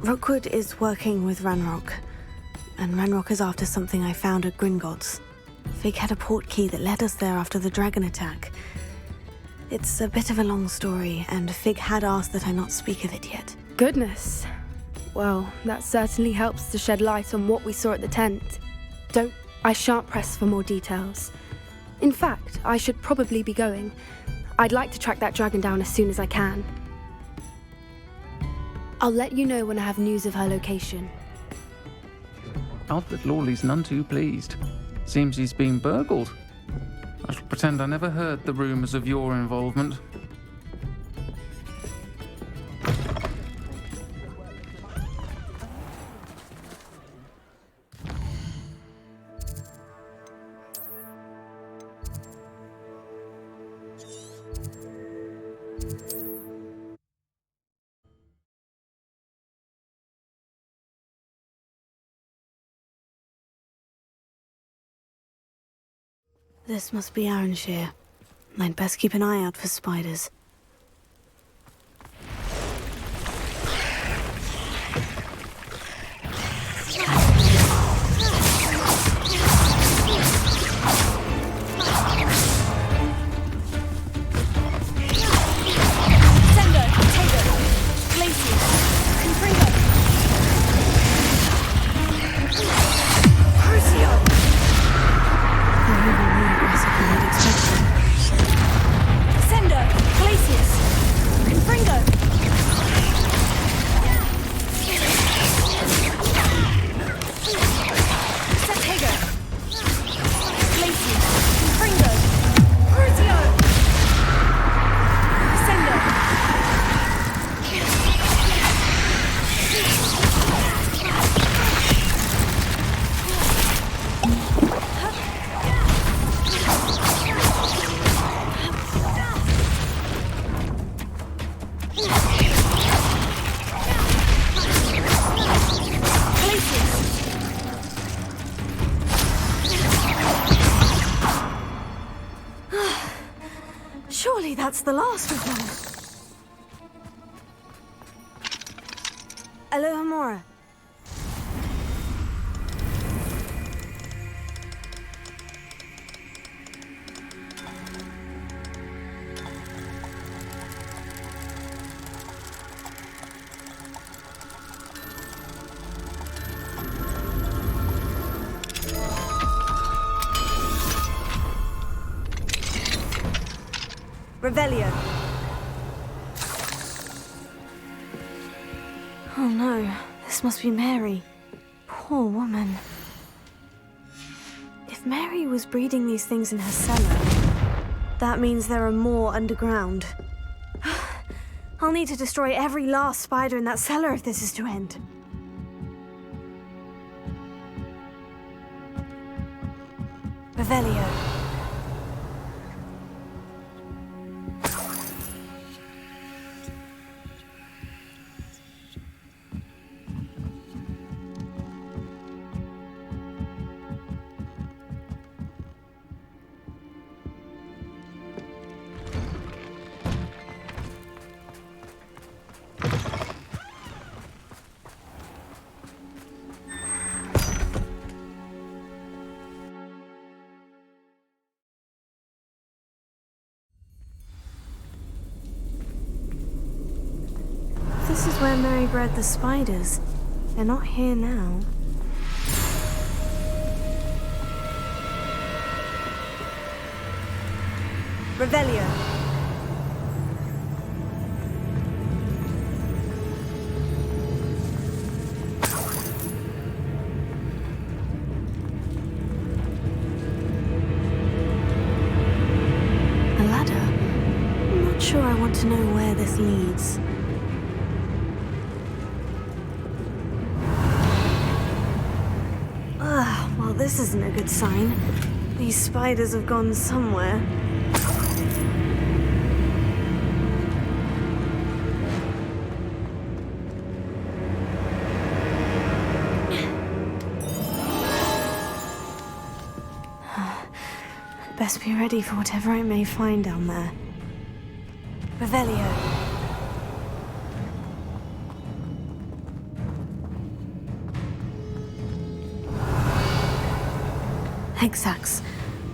Rookwood is working with Ranrock, and Ranrock is after something I found at Gringotts. Fig had a portkey that led us there after the dragon attack. It's a bit of a long story, and Fig had asked that I not speak of it yet. Goodness. Well, that certainly helps to shed light on what we saw at the tent. I shan't press for more details. In fact, I should probably be going. I'd like to track that dragon down as soon as I can. I'll let you know when I have news of her location. Alfred Lawley's none too pleased. Seems he's been burgled. I shall pretend I never heard the rumours of your involvement. This must be Arranshire. I'd best keep an eye out for spiders. Surely that's the last of them. Alohomora. Revelio. Oh no, this must be Mary. Poor woman. If Mary was breeding these things in her cellar, that means there are more underground. I'll need to destroy every last spider in that cellar if this is to end. Revelio. This is where Mary bred the spiders. They're not here now. Revelio. A ladder? I'm not sure I want to know where this leads. Well, this isn't a good sign. These spiders have gone somewhere. Best be ready for whatever I may find down there. Revelio. Hexax.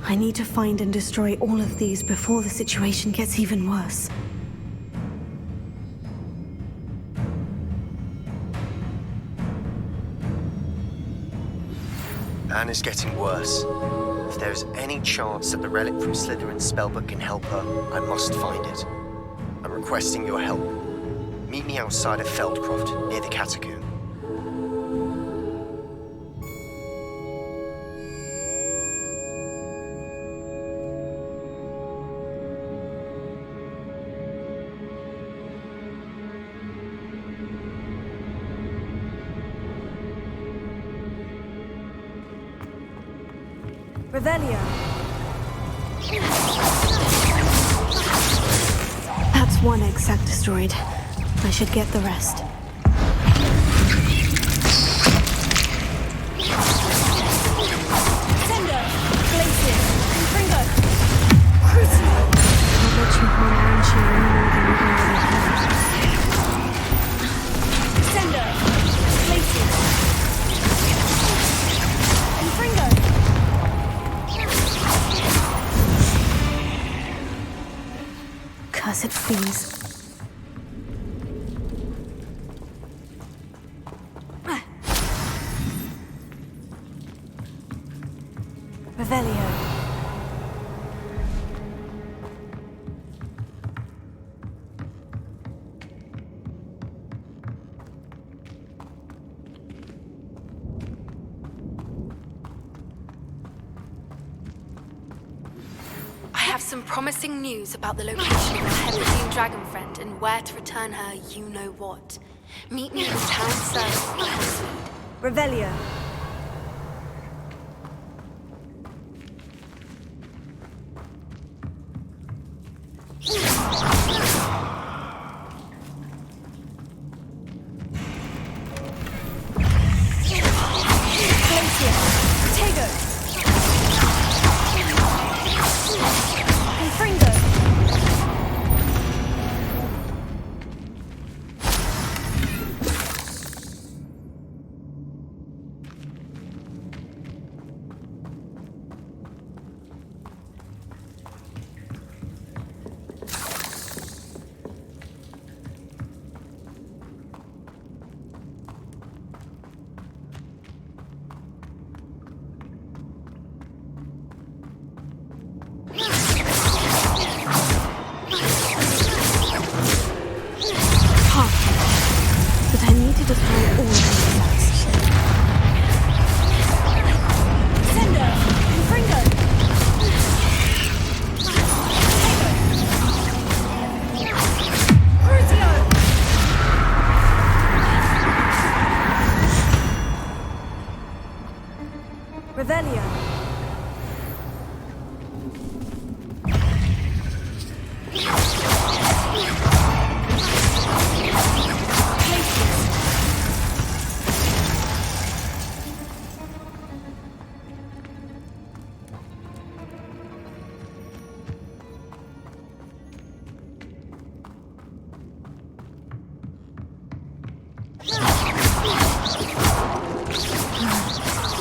I need to find and destroy all of these before the situation gets even worse. Anna's getting worse. If there is any chance that the relic from Slytherin's spellbook can help her, I must find it. I'm requesting your help. Meet me outside of Feldcroft, near the Catacomb. Revelio. That's one Hexac destroyed. I should get the rest. Sender, Glacier, Confringo, Crucio. accursed fiends. Revelio. I have some promising news about the location of the Hellenian dragon friend and where to return her you-know-what. Meet me in the town circle. Revelio.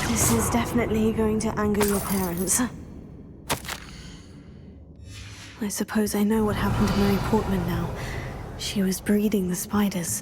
This is definitely going to anger your parents. I suppose I know what happened to Mary Portman now. She was breeding the spiders.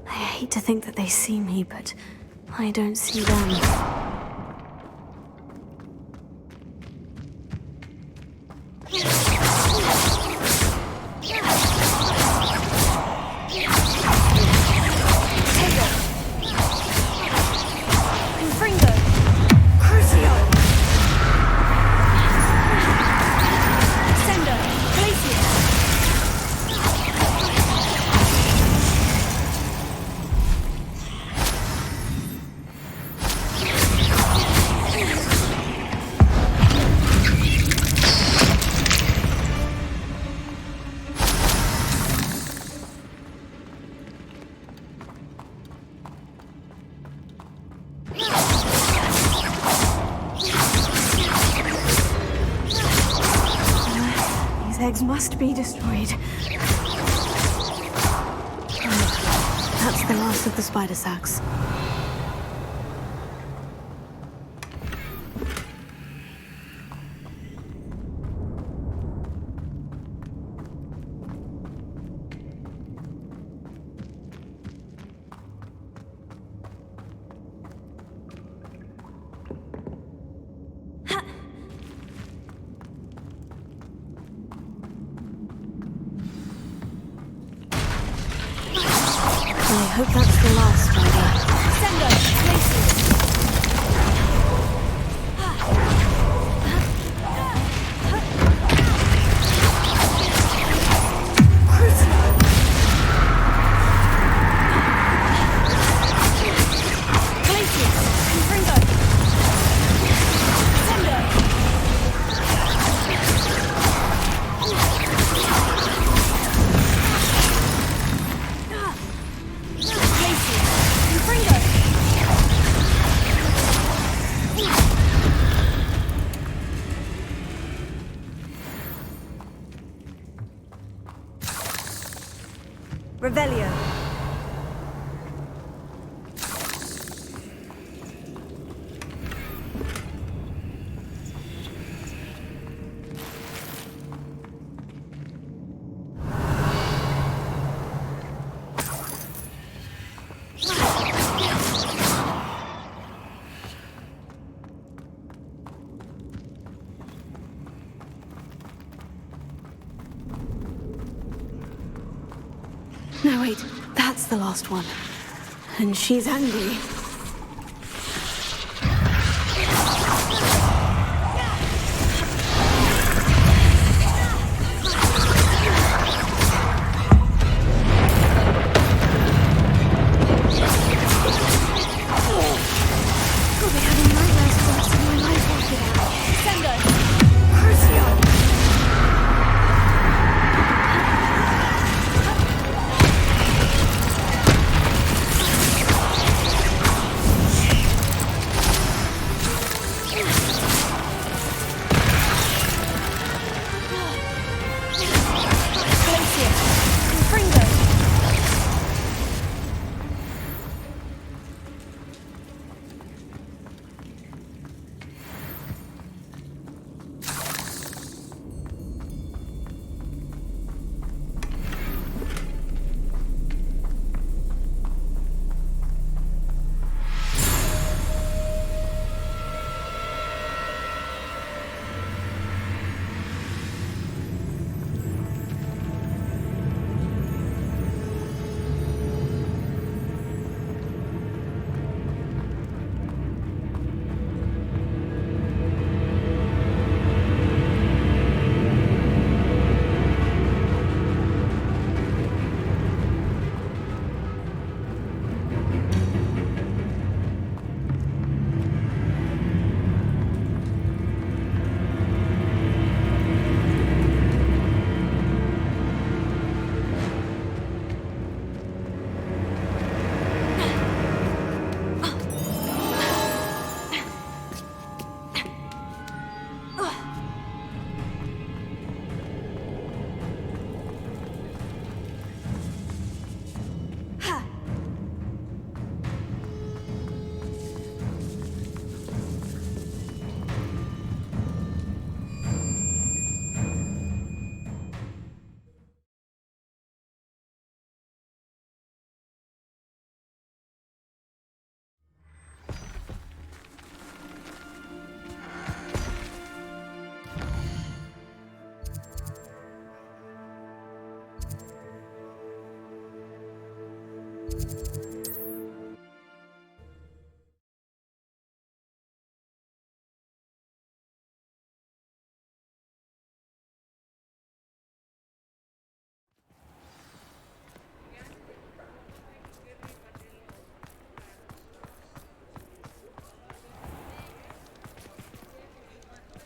I hate to think that they see me, but I don't see them. Eggs must be destroyed. That's the last of the spider sacks. I hope that's the last spider. Sendo, places. Revelio. No, wait, that's the last one. And she's angry.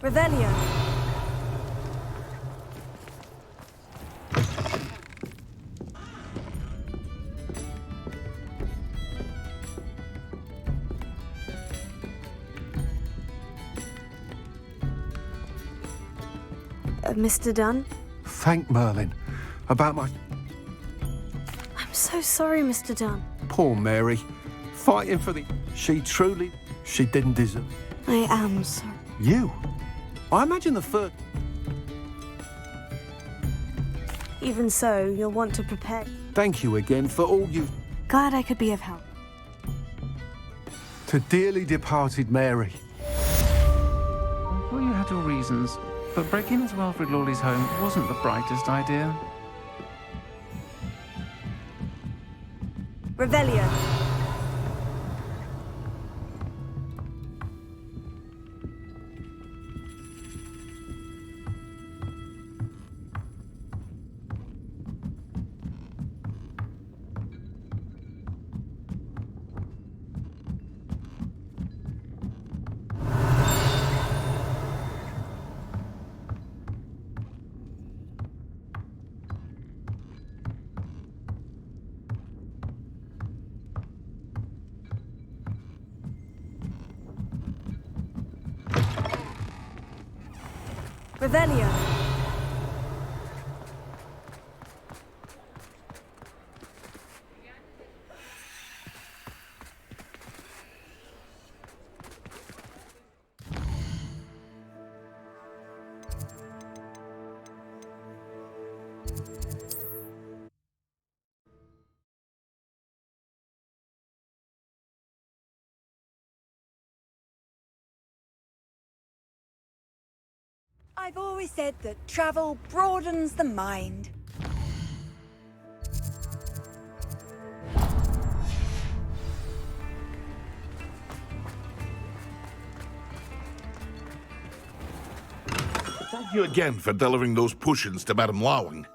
Revelio. Mr. Dunne? Thank Merlin. About my... I'm so sorry, Mr. Dunne. Poor Mary. Fighting for the... She didn't deserve... I am sorry. You? I imagine the first... Even so, you'll want to prepare. Thank you again for all you... Glad I could be of help. To dearly departed Mary. Well, you had your reasons, but breaking into Wilfred Lawley's home wasn't the brightest idea. Revelio. Revelio. I've always said that travel broadens the mind. Thank you again for delivering those potions to Madame Lawing.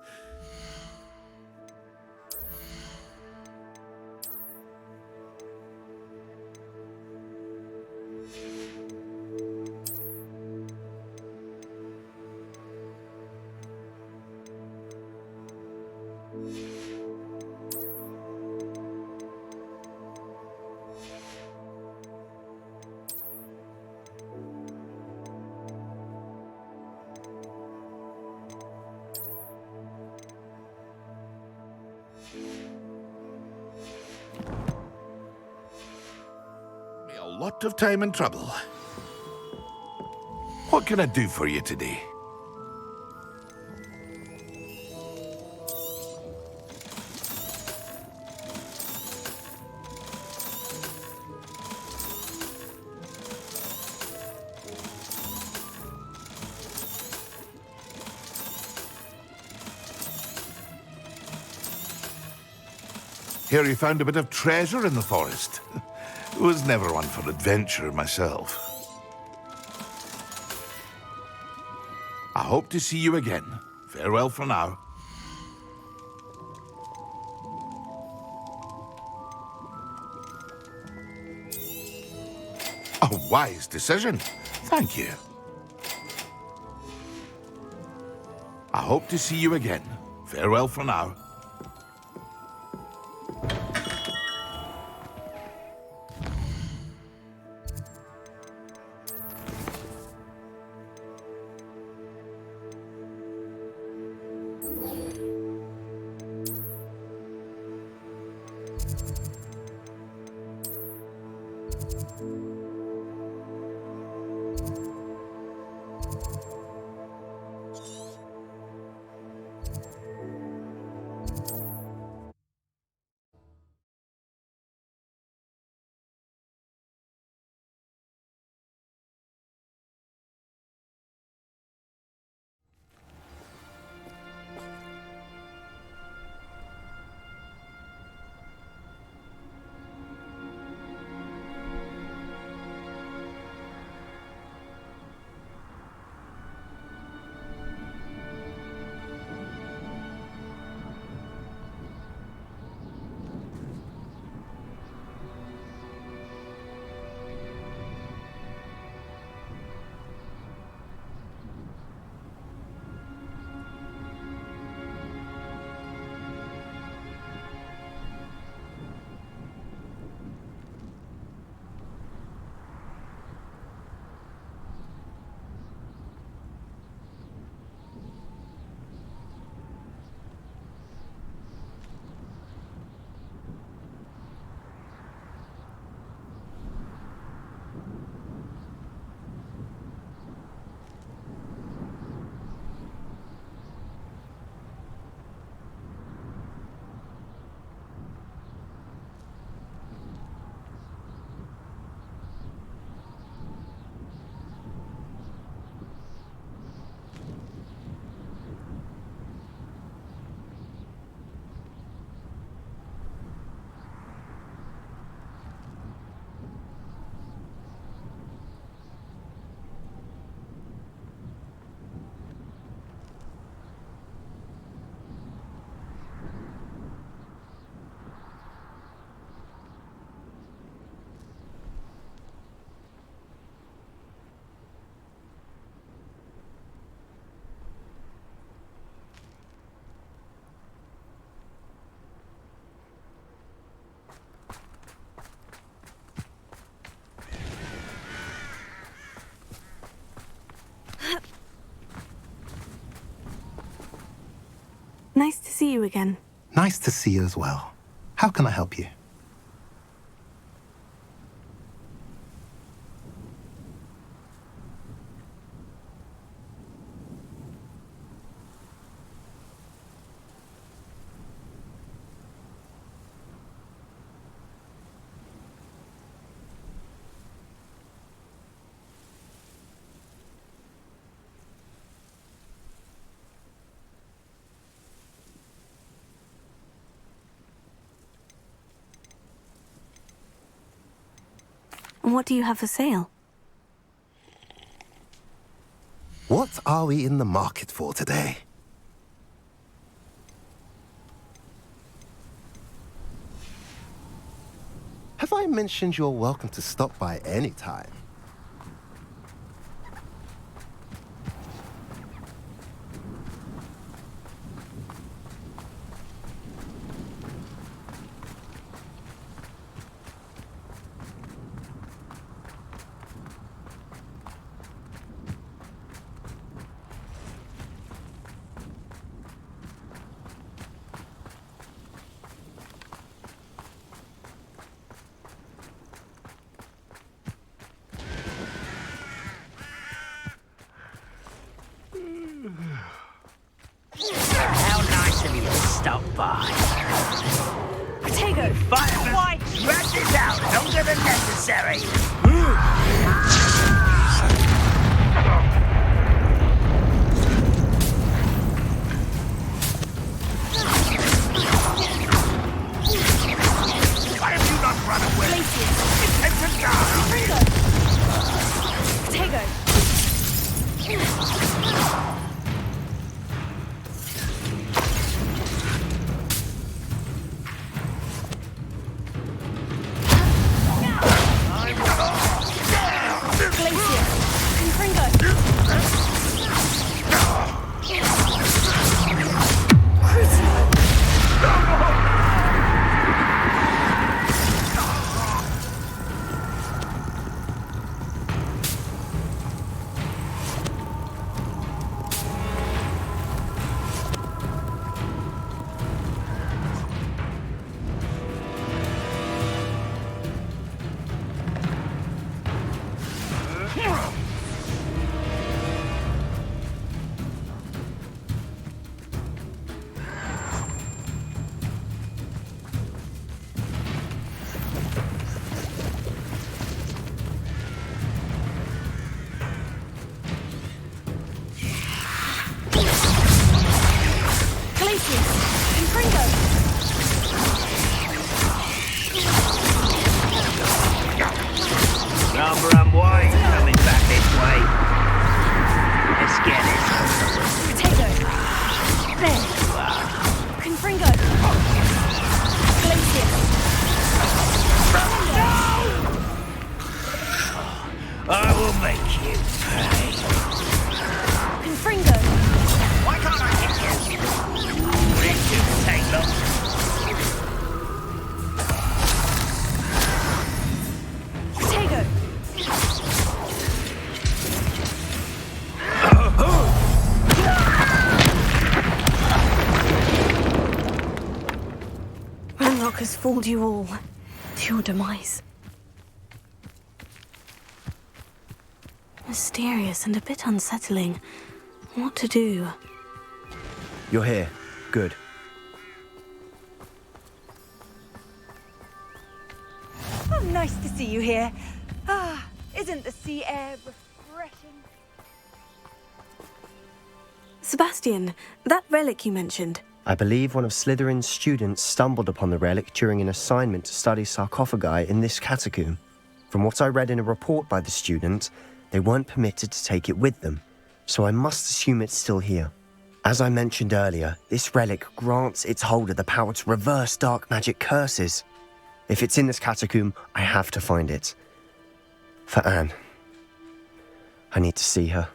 A lot of time and trouble. What can I do for you today? Hear you found a bit of treasure in the forest. Was never one for adventure myself. I hope to see you again. Farewell for now. A wise decision. Thank you. I hope to see you again. Farewell for now. Nice to see you again. Nice to see you as well. How can I help you? What do you have for sale? What are we in the market for today? Have I mentioned you're welcome to stop by any time? How nice of you to stop by. Potato! Why? Scratch it out longer than necessary. Why have you not run away? Intend to die. Potato! Harbour and wine coming back this way. Let's get it. Potato! There! Confringo! Glacier! I will make you pay. Confringo! Why can't I hit you? Would it do take long? Potato! Ranrock has fooled you all to your demise. Mysterious and a bit unsettling. What to do? You're here. Good. Oh, nice to see you here. Ah, isn't the sea air refreshing? Sebastian, that relic you mentioned. I believe one of Slytherin's students stumbled upon the relic during an assignment to study sarcophagi in this catacomb. From what I read in a report by the student, they weren't permitted to take it with them, so I must assume it's still here. As I mentioned earlier, this relic grants its holder the power to reverse dark magic curses. If it's in this catacomb, I have to find it. For Anne. I need to see her.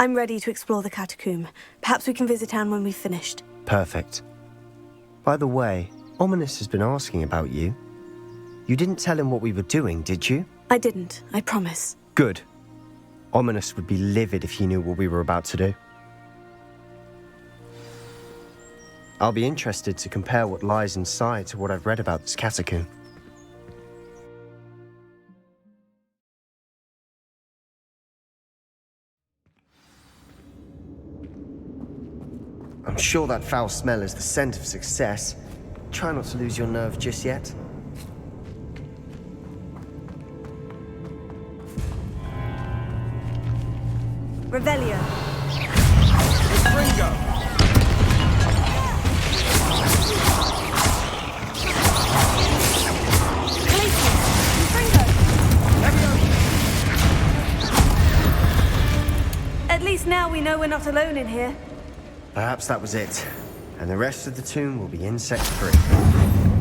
I'm ready to explore the Catacomb. Perhaps we can visit Anne when we've finished. Perfect. By the way, Ominis has been asking about you. You didn't tell him what we were doing, did you? I didn't, I promise. Good. Ominis would be livid if he knew what we were about to do. I'll be interested to compare what lies inside to what I've read about this catacomb. I'm sure that foul smell is the scent of success. Try not to lose your nerve just yet. Revelio. Ringo! At least now we know we're not alone in here. Perhaps that was it. And the rest of the tomb will be insect-free.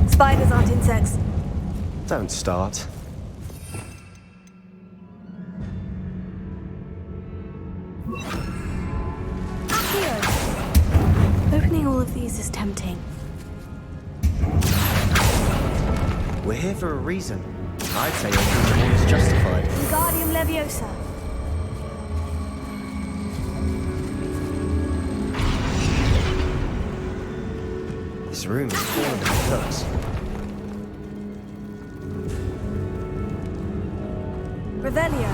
Spiders aren't insects. Don't start. Accio. Opening all of these is tempting. We're here for a reason. I'd say opening them all is justified. Wingardium Leviosa. This room is full of hooks. Revelio.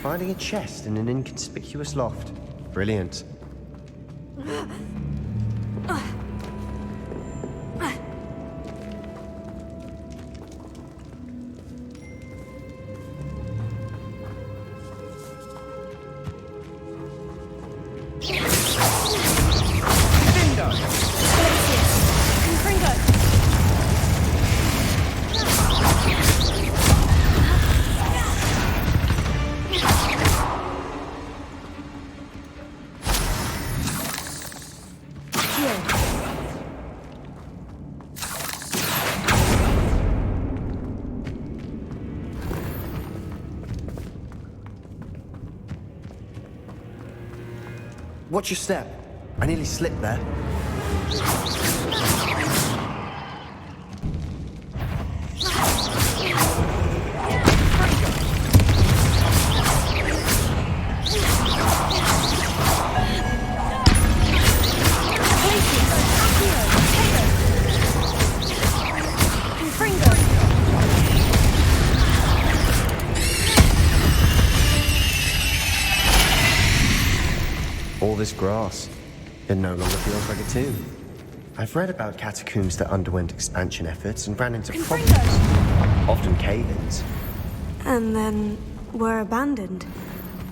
Finding a chest in an inconspicuous loft. Brilliant. Watch your step. I nearly slipped there. All this grass, it no longer feels like a tomb. I've read about catacombs that underwent expansion efforts and ran into problems, often cave-ins. And then were abandoned.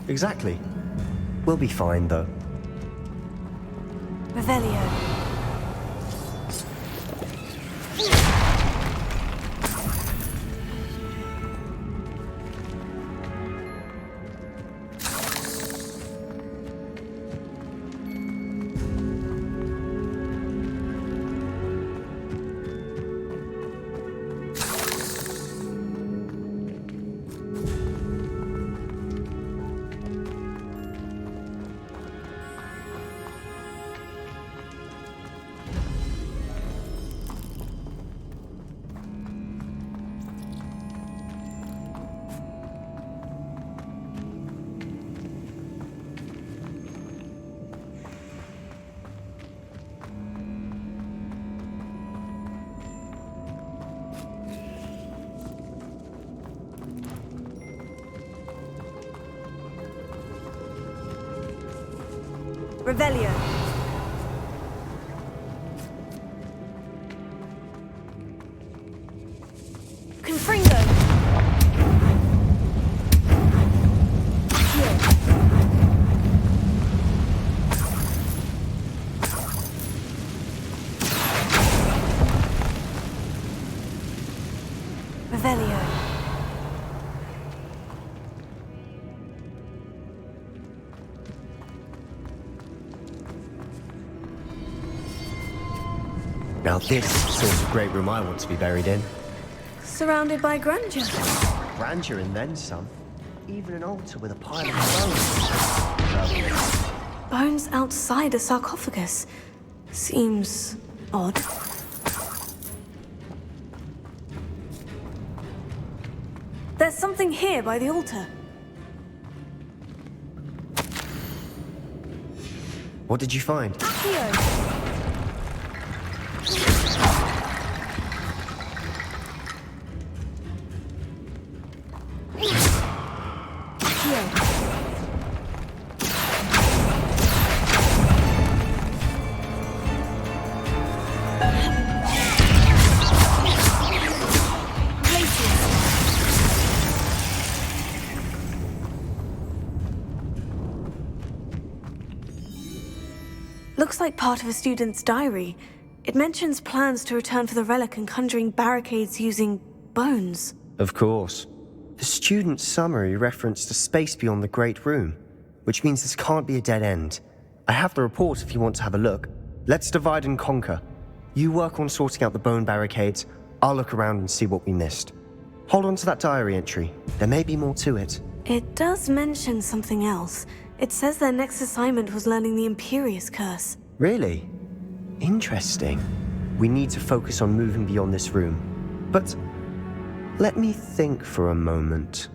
Exactly. We'll be fine, though. Revelio. Revelio. Confringo. Accio. Revelio. Now this is the sort of great room I want to be buried in. Surrounded by grandeur. Grandeur and then some. Even an altar with a pile of bones. Bones outside a sarcophagus. Seems odd. There's something here by the altar. What did you find? Accio. Looks like part of a student's diary. It mentions plans to return for the relic and conjuring barricades using bones. Of course. The student's summary referenced a space beyond the Great Room, which means this can't be a dead end. I have the report if you want to have a look. Let's divide and conquer. You work on sorting out the bone barricades, I'll look around and see what we missed. Hold on to that diary entry. There may be more to it. It does mention something else. It says their next assignment was learning the Imperious Curse. Really? Interesting. We need to focus on moving beyond this room. But let me think for a moment.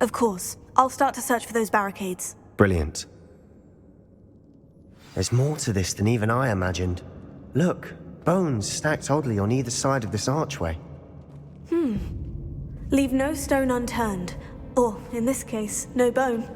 Of course. I'll start to search for those barricades. Brilliant. There's more to this than even I imagined. Look, bones stacked oddly on either side of this archway. Leave no stone unturned. Or, in this case, no bone.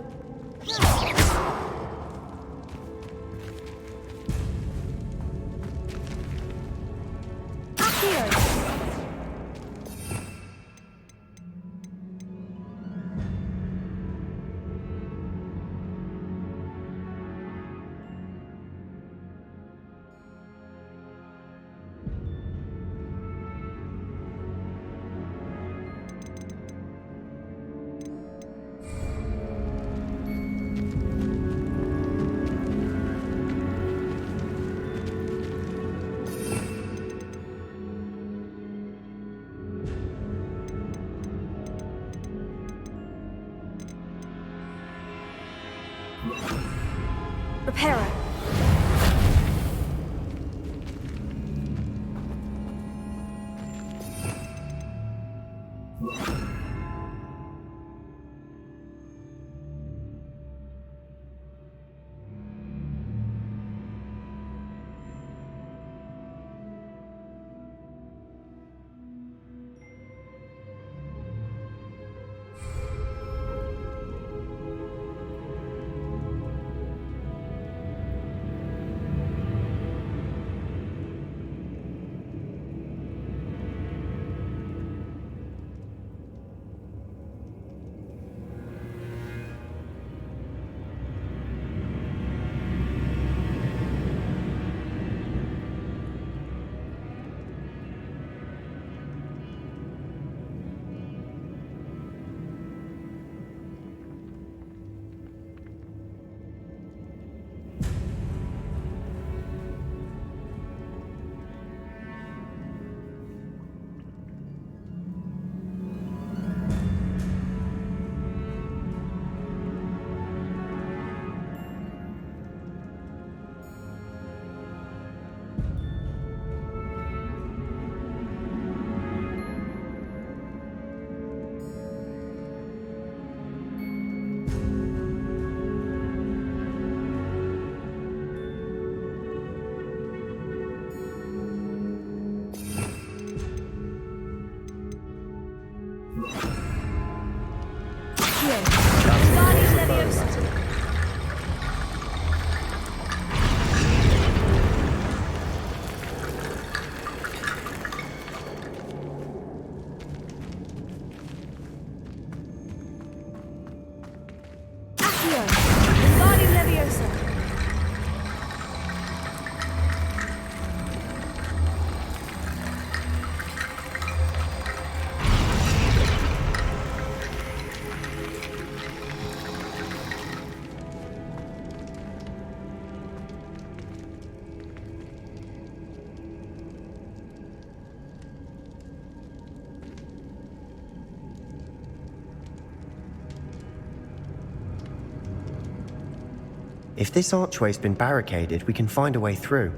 Reparo. If this archway's been barricaded, we can find a way through.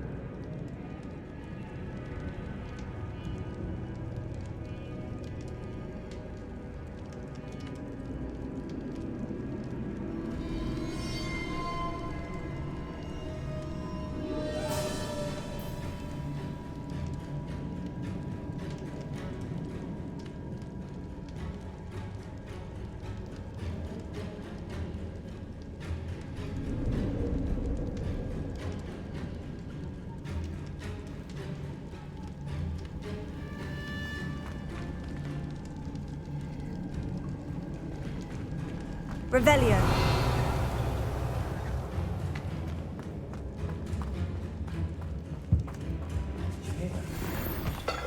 Revelio.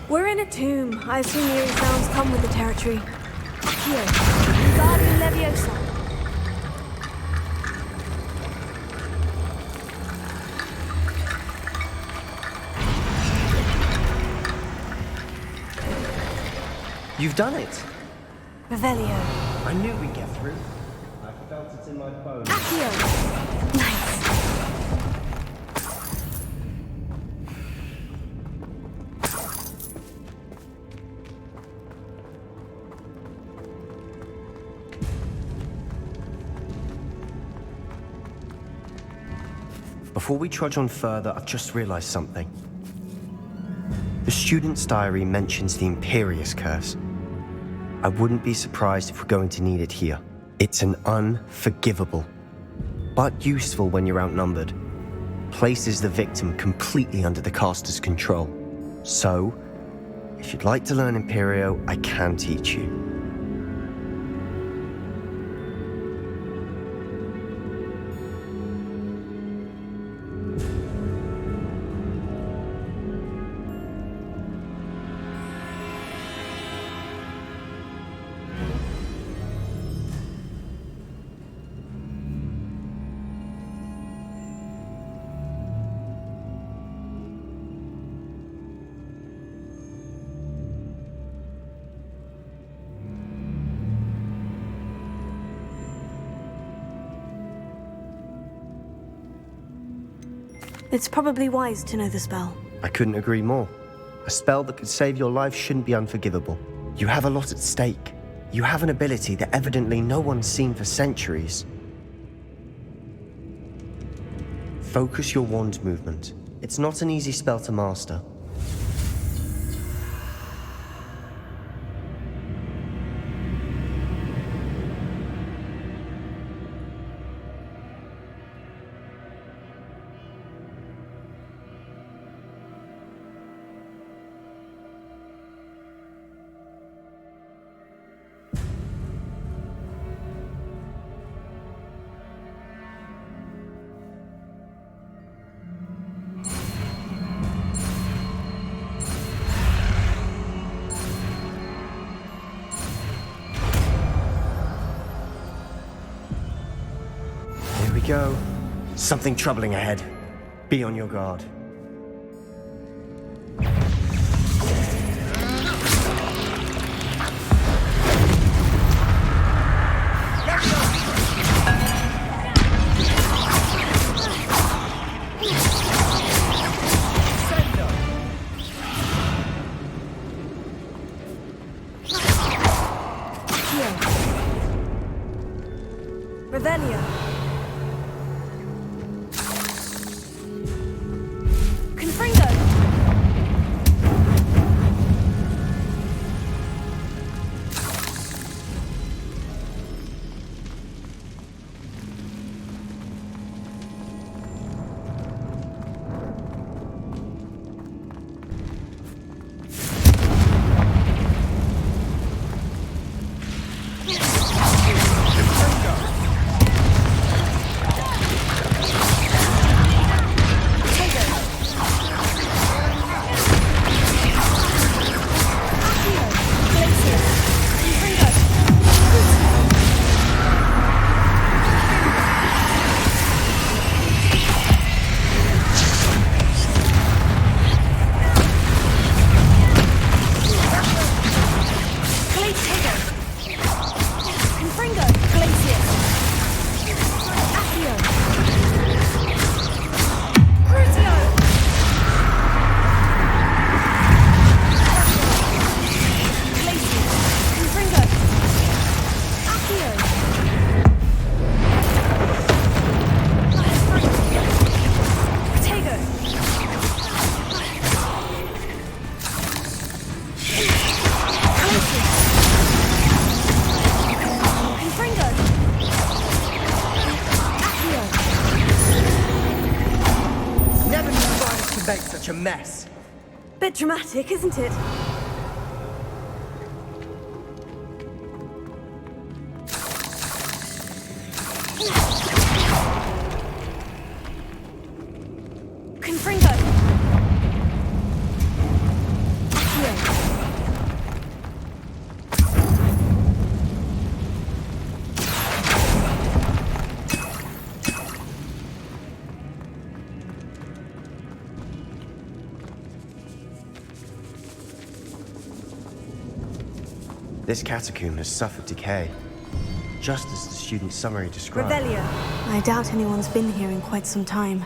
We're in a tomb. I assume eerie sounds come with the territory. Accio. Wingardium Leviosa. You've done it! Revelio. I knew we'd get through. I felt it in my bones. Accio. Nice. Before we trudge on further, I've just realized something. The student's diary mentions the Imperious Curse. I wouldn't be surprised if we're going to need it here. It's an unforgivable, but useful when you're outnumbered. Places the victim completely under the caster's control. So, if you'd like to learn Imperio, I can teach you. It's probably wise to know the spell. I couldn't agree more. A spell that could save your life shouldn't be unforgivable. You have a lot at stake. You have an ability that evidently no one's seen for centuries. Focus your wand movement. It's not an easy spell to master. Go. Something troubling ahead. Be on your guard. Such a mess. Bit dramatic, isn't it? Confringo. This catacomb has suffered decay, just as the student's summary described. Revelio. I doubt anyone's been here in quite some time.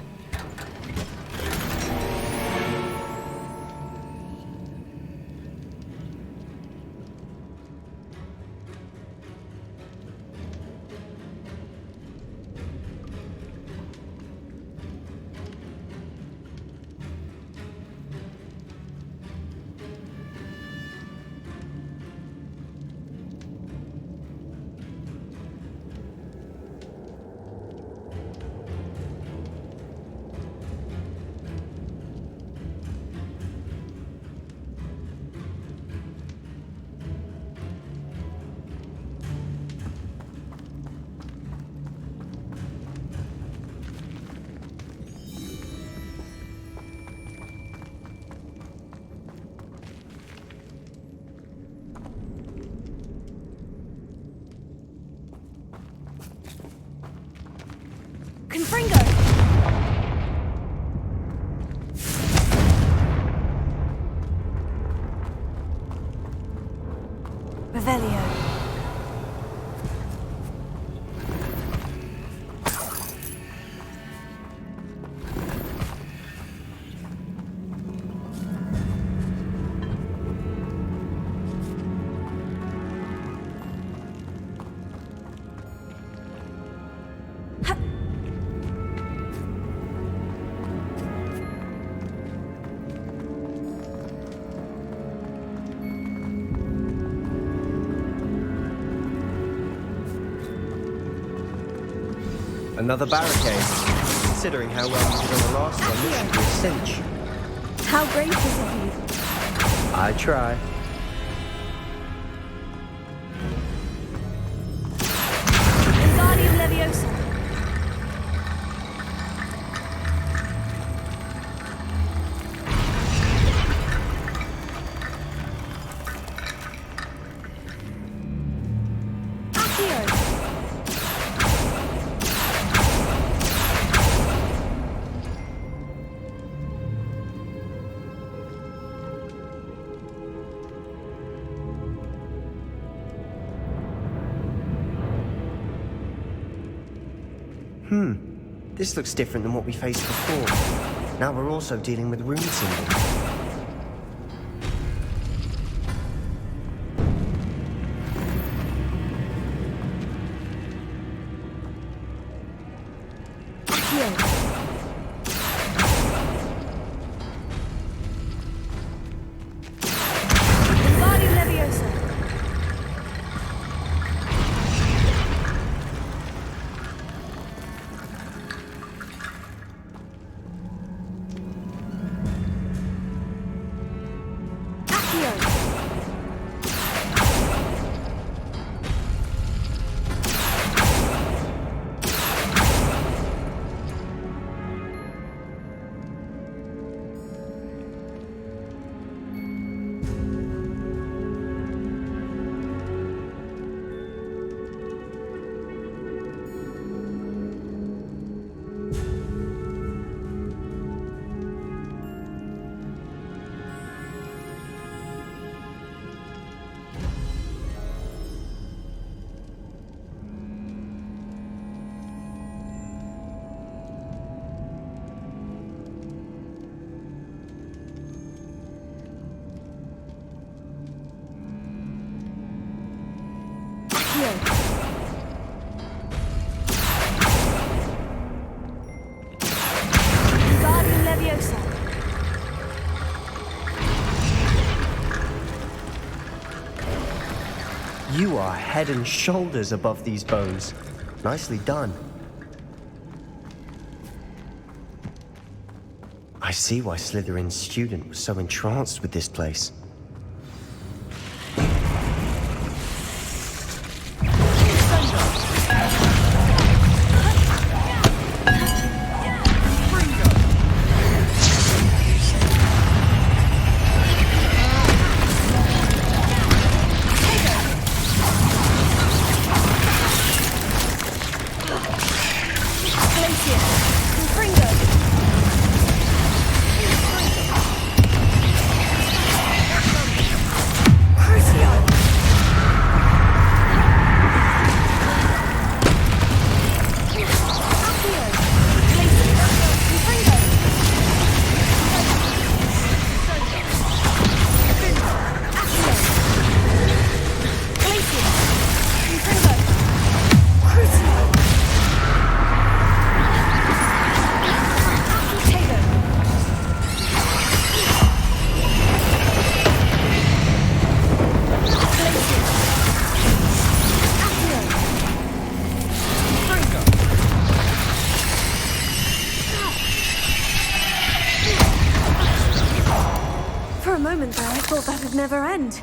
Another barricade. Considering how well you did on the last one, this should be a cinch. How gracious of you. I try. Wingardium Leviosa. This looks different than what we faced before. Now we're also dealing with rune symbols. Wingardium Leviosa. Wingardium Leviosa. You are head and shoulders above these bones. Nicely done. I see why Slytherin's student was so entranced with this place. That'd never end.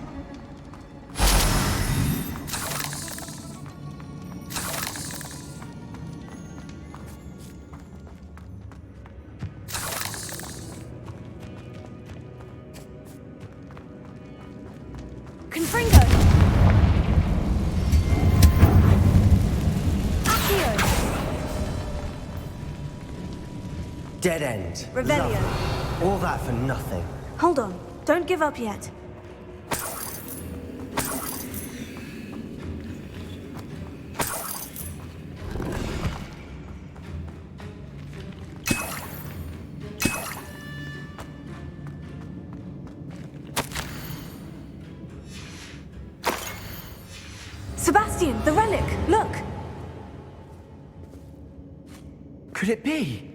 Confringo! Accio! Dead end. Revelio. Lovely. All that for nothing. Hold on. Don't give up yet. Sebastian, the relic! Look! Could it be?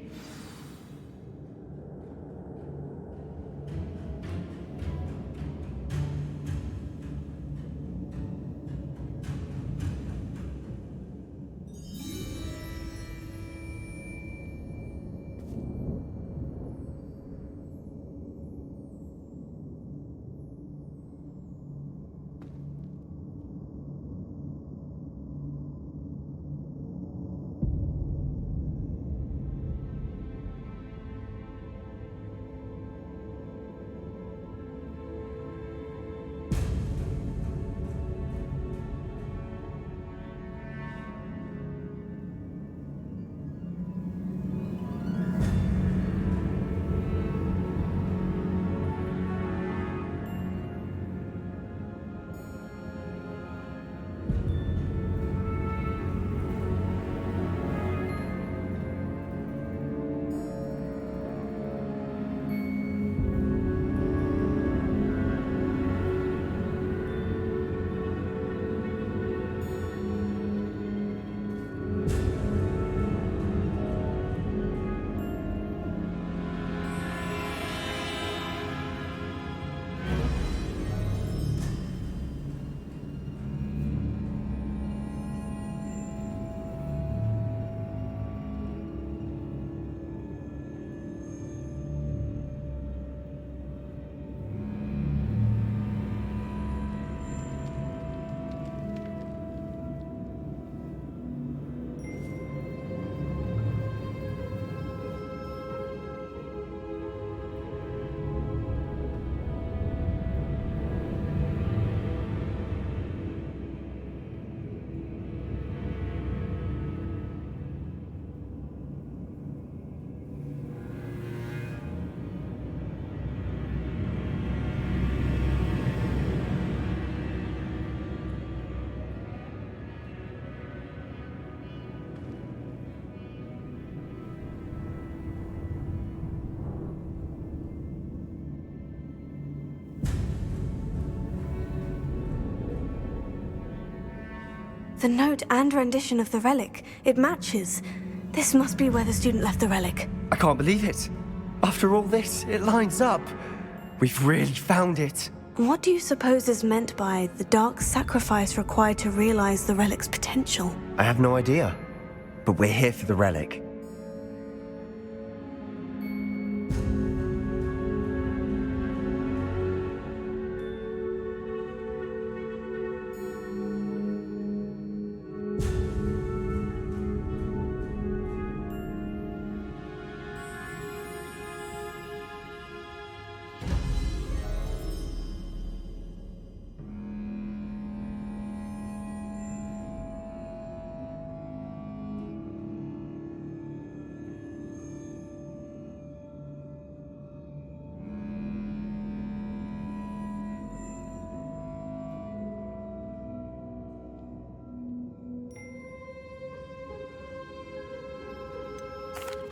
The note and rendition of the relic. It matches. This must be where the student left the relic. I can't believe it. After all this, it lines up. We've really found it. What do you suppose is meant by the dark sacrifice required to realize the relic's potential? I have no idea. But we're here for the relic.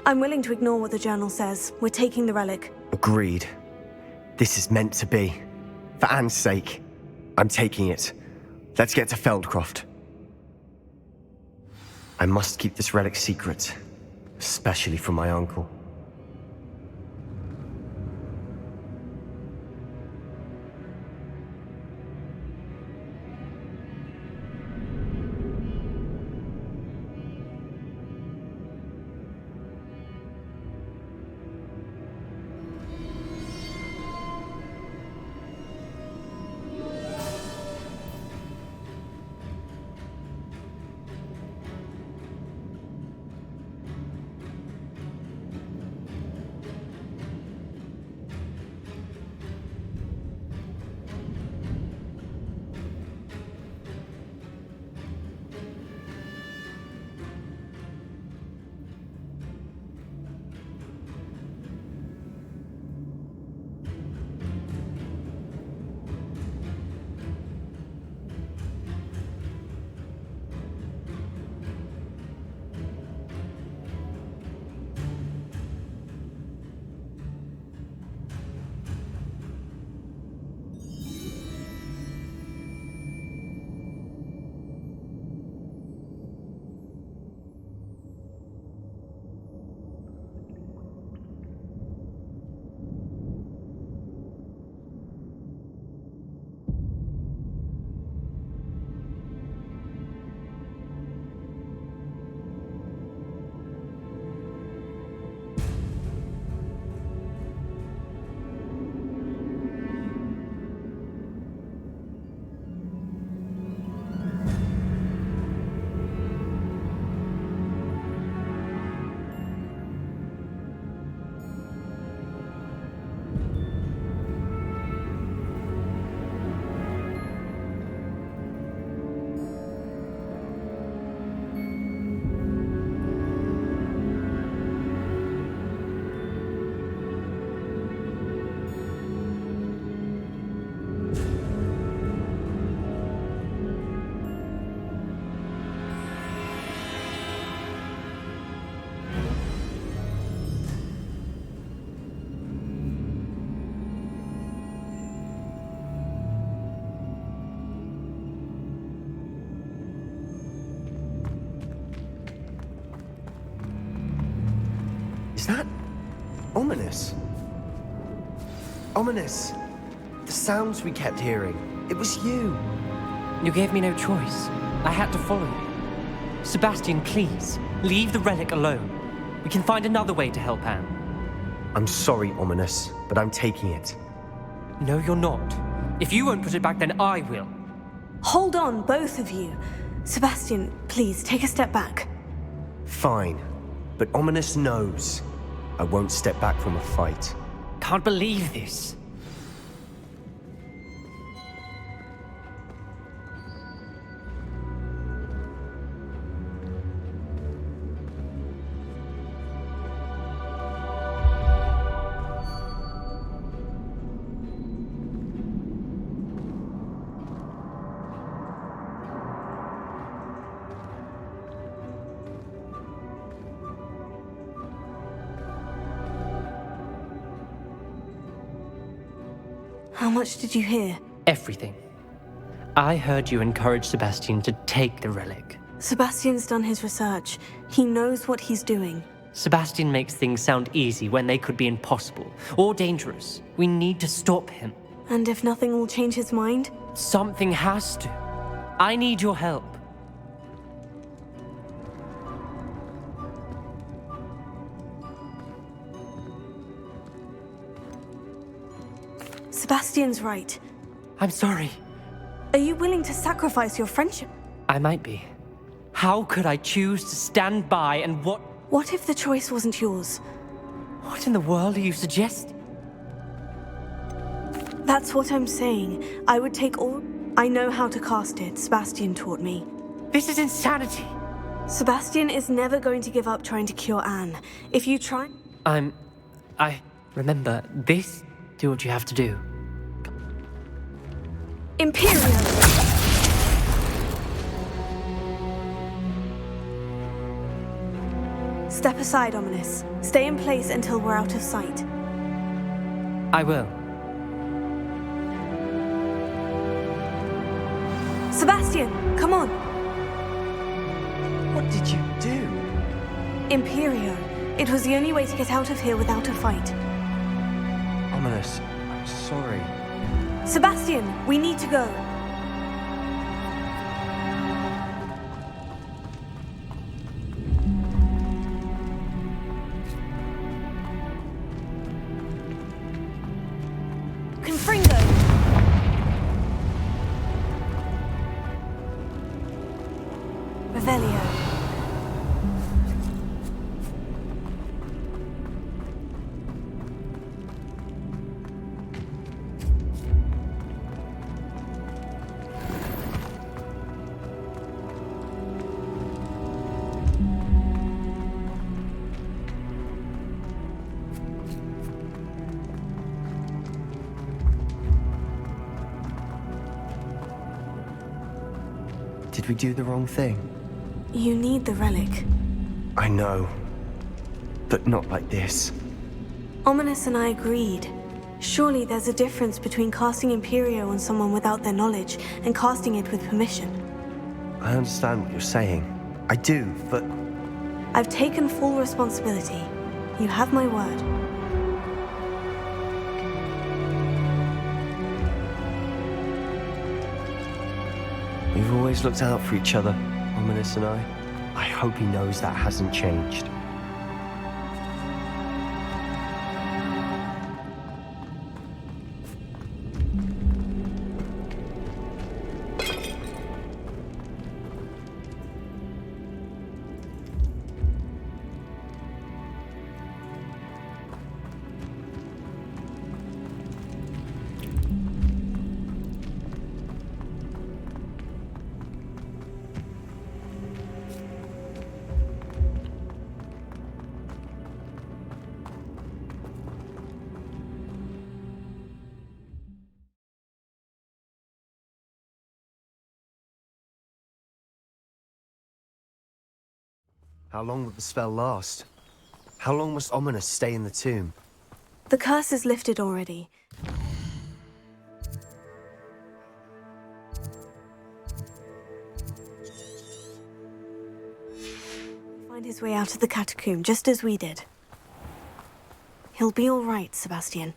I'm willing to ignore what the journal says. We're taking the relic. Agreed. This is meant to be. For Anne's sake, I'm taking it. Let's get to Feldcroft. I must keep this relic secret, especially from my uncle. Is that Ominis? Ominis! The sounds we kept hearing. It was you. You gave me no choice. I had to follow you. Sebastian, please, leave the relic alone. We can find another way to help Anne. I'm sorry, Ominis, but I'm taking it. No, you're not. If you won't put it back, then I will. Hold on, both of you. Sebastian, please, take a step back. Fine. But Ominis knows I won't step back from a fight. Can't believe this. How much did you hear? Everything. I heard you encourage Sebastian to take the relic. Sebastian's done his research. He knows what he's doing. Sebastian makes things sound easy when they could be impossible or dangerous. We need to stop him. And if nothing will change his mind? Something has to. I need your help. Sebastian's right. I'm sorry. Are you willing to sacrifice your friendship? I might be. How could I choose to stand by and what... What if the choice wasn't yours? What in the world are you suggesting? That's what I'm saying. I would take all... I know how to cast it. Sebastian taught me. This is insanity. Sebastian is never going to give up trying to cure Anne. If you try... I... Remember, this... Do what you have to do. IMPERIO! Step aside, Ominis. Stay in place until we're out of sight. I will. Sebastian, come on! What did you do? IMPERIO. It was the only way to get out of here without a fight. Ominis, I'm sorry. Sebastian, we need to go. Confringo! Revelio. Did we do the wrong thing? You need the relic. I know. But not like this. Ominis and I agreed. Surely there's a difference between casting IMPERIO on someone without their knowledge and casting it with permission. I understand what you're saying. I do, but... I've taken full responsibility. You have my word. We've always looked out for each other, Ominis and I. I hope he knows that hasn't changed. How long would the spell last? How long must Ominis stay in the tomb? The curse is lifted already. Find his way out of the catacomb, just as we did. He'll be all right, Sebastian.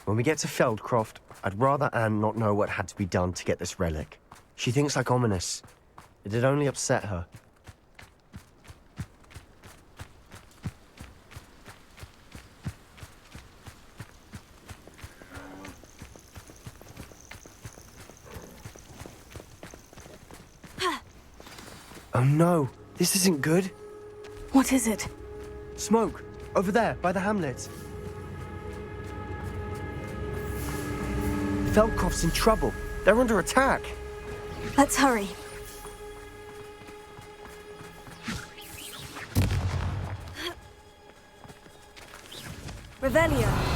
When we get to Feldcroft, I'd rather Anne not know what had to be done to get this relic. She thinks like Ominis. It'd only upset her. Oh no, this isn't good. What is it? Smoke, over there, by the Hamlet. Feldcroft's in trouble. They're under attack. Let's hurry. Revelio.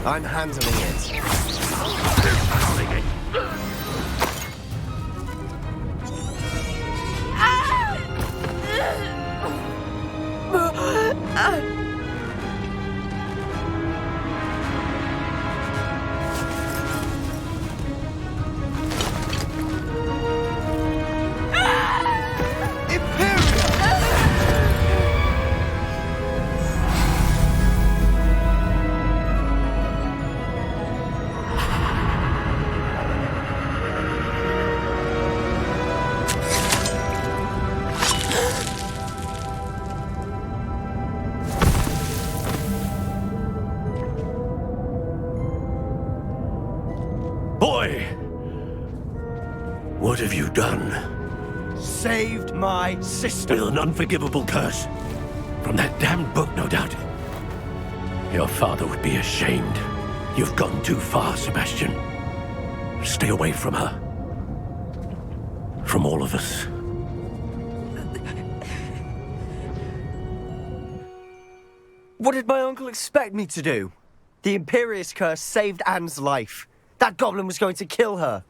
I'm handling it. Boy! What have you done? Saved my sister. With an unforgivable curse. From that damned book, no doubt. Your father would be ashamed. You've gone too far, Sebastian. Stay away from her. From all of us. What did my uncle expect me to do? The Imperious curse saved Anne's life. That goblin was going to kill her.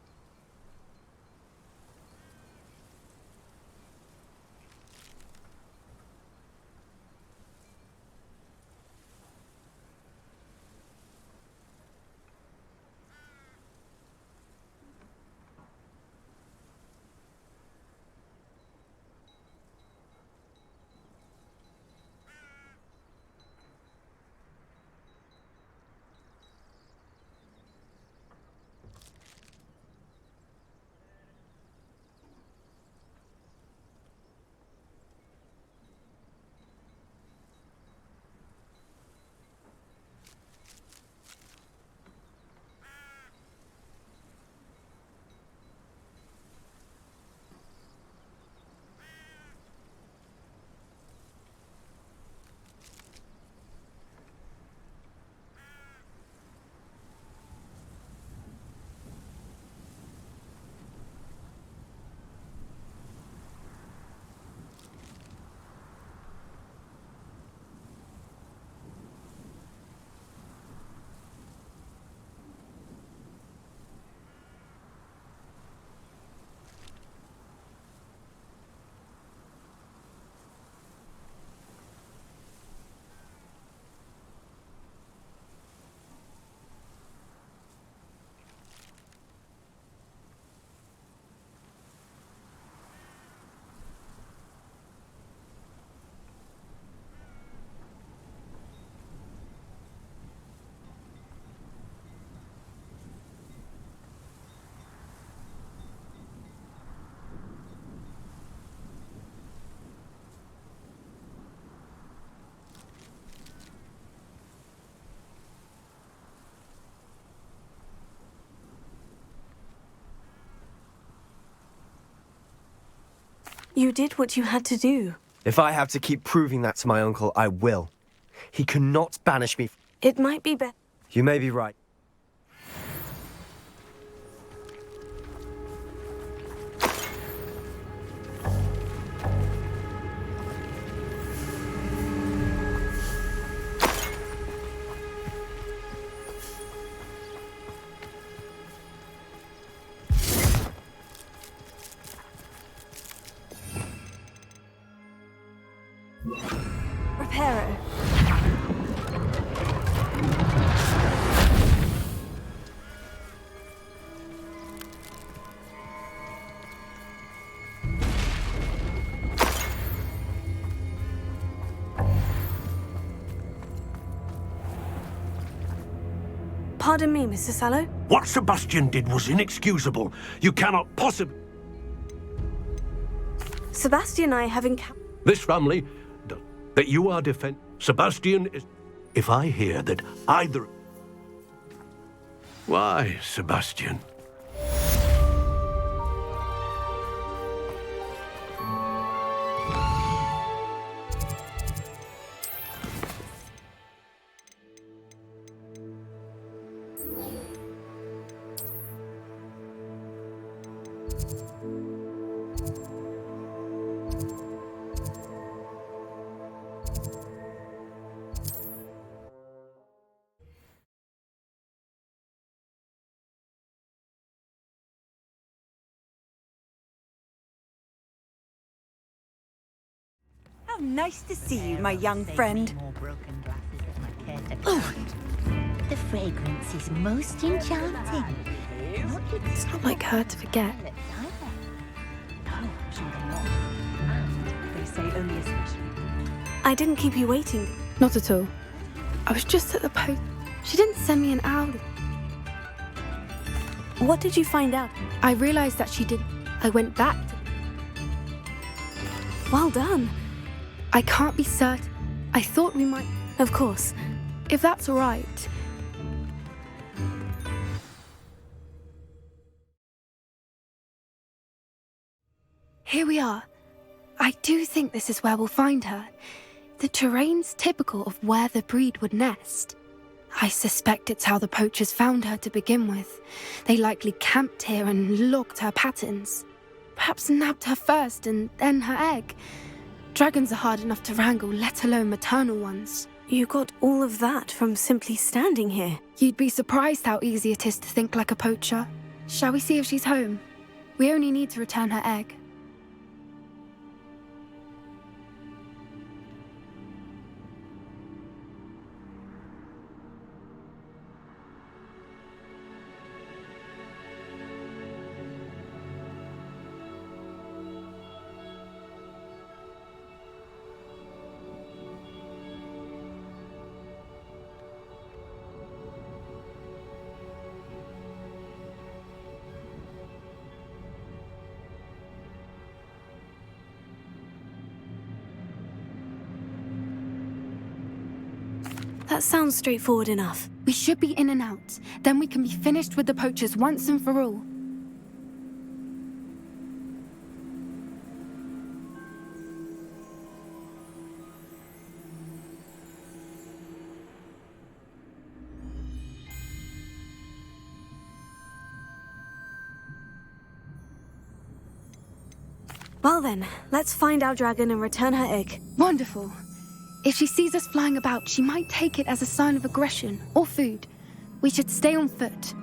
You did what you had to do. If I have to keep proving that to my uncle, I will. He cannot banish me. It might be better. You may be right. Reparo. Pardon me, Mr. Sallow. What Sebastian did was inexcusable. You cannot possibly... Sebastian and I have encountered... This family, that you are Sebastian is... If I hear that either... Why, Sebastian? How nice to see you, my young friend. Oh, the fragrance is most enchanting. It's not like her to forget. They say only especially. I didn't keep you waiting. Not at all. I was just at the post. She didn't send me an owl. What did you find out? I realized that she did. I went back. Well done. I can't be certain. I thought we might... Of course. If that's all right. Here we are. I do think this is where we'll find her. The terrain's typical of where the breed would nest. I suspect it's how the poachers found her to begin with. They likely camped here and logged her patterns. Perhaps nabbed her first and then her egg. Dragons are hard enough to wrangle, let alone maternal ones. You got all of that from simply standing here. You'd be surprised how easy it is to think like a poacher. Shall we see if she's home? We only need to return her egg. That sounds straightforward enough. We should be in and out. Then we can be finished with the poachers once and for all. Well then, let's find our dragon and return her egg. Wonderful. If she sees us flying about, she might take it as a sign of aggression or food. We should stay on foot.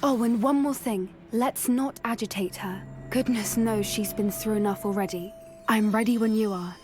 Oh, and one more thing. Let's not agitate her. Goodness knows she's been through enough already. I'm ready when you are.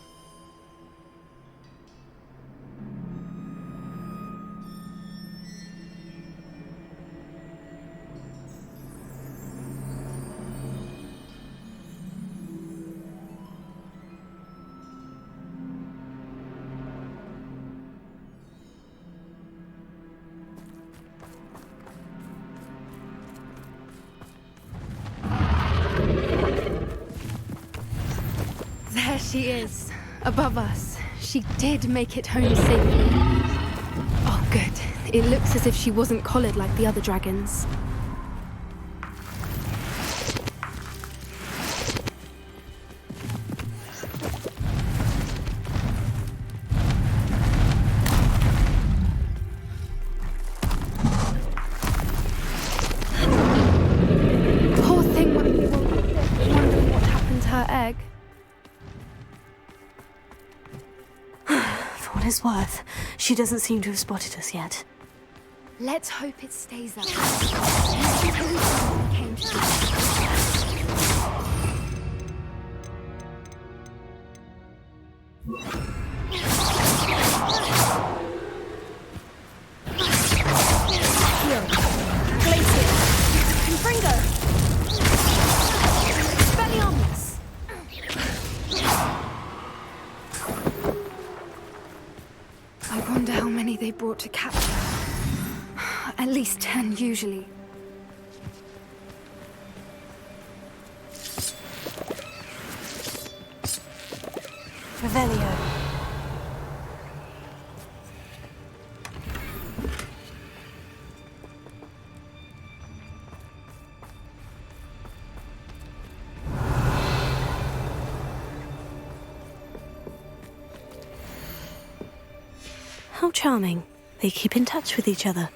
There she is, above us. She did make it home safely. Oh, good. It looks as if she wasn't collared like the other dragons. his worth. She doesn't seem to have spotted us yet. Let's hope it stays that way. Came to Here. Glacier. Confringo. Expelliarmus. I wonder how many they brought to capture. At least 10, usually. Revelio. How charming. They keep in touch with each other.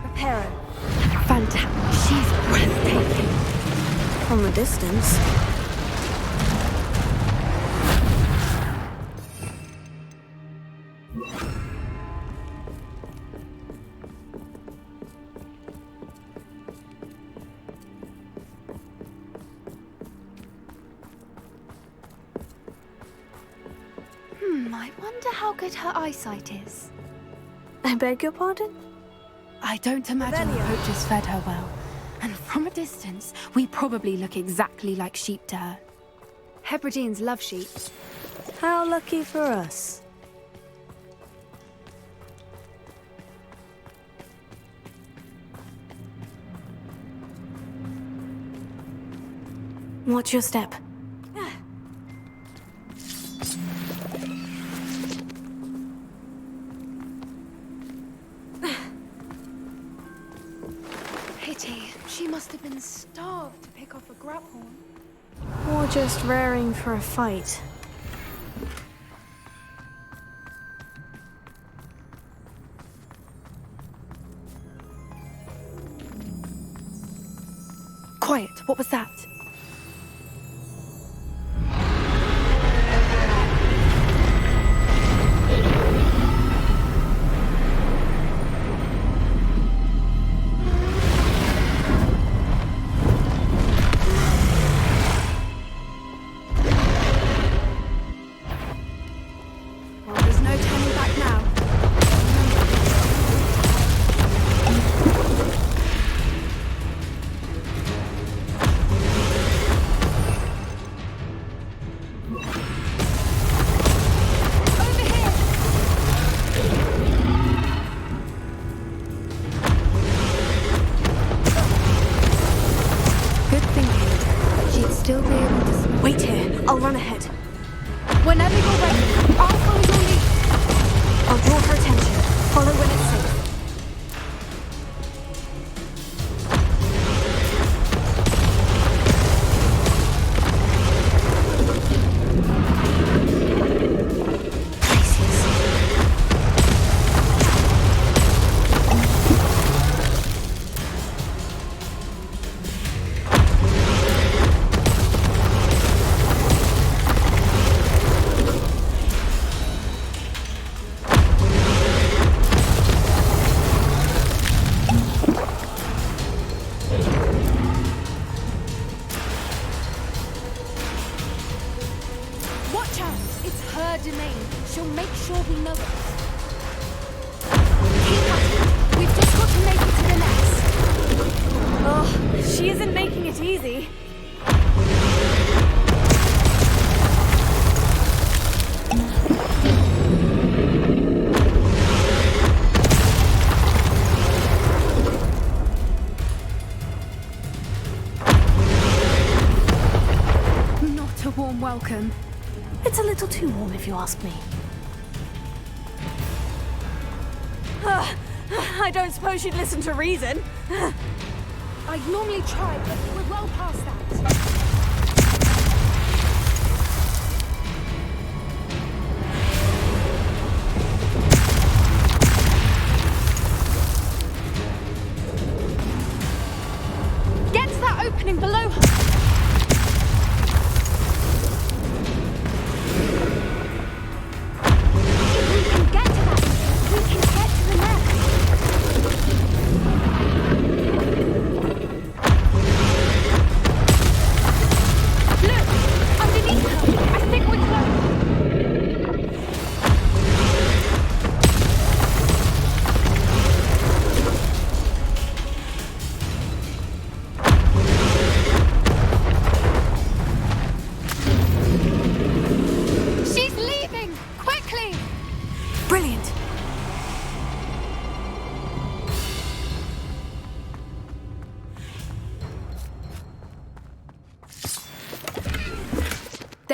Reparo. Fantastic. She's breathtaking. From a distance. I wonder how good her eyesight is. I beg your pardon? I don't imagine the poachers fed her well. And from a distance, we probably look exactly like sheep to her. Hebrideans love sheep. How lucky for us. Watch your step. Pity. She must have been starved to pick off a grubhorn. Or just raring for a fight. Quiet. What was that? Wait here. I'll run ahead. Whenever you're ready, I'll follow your lead. I'll draw her attention. Follow when it's safe. Welcome. It's a little too warm if you ask me. I don't suppose you'd listen to reason. I'd normally try, but we're well past that.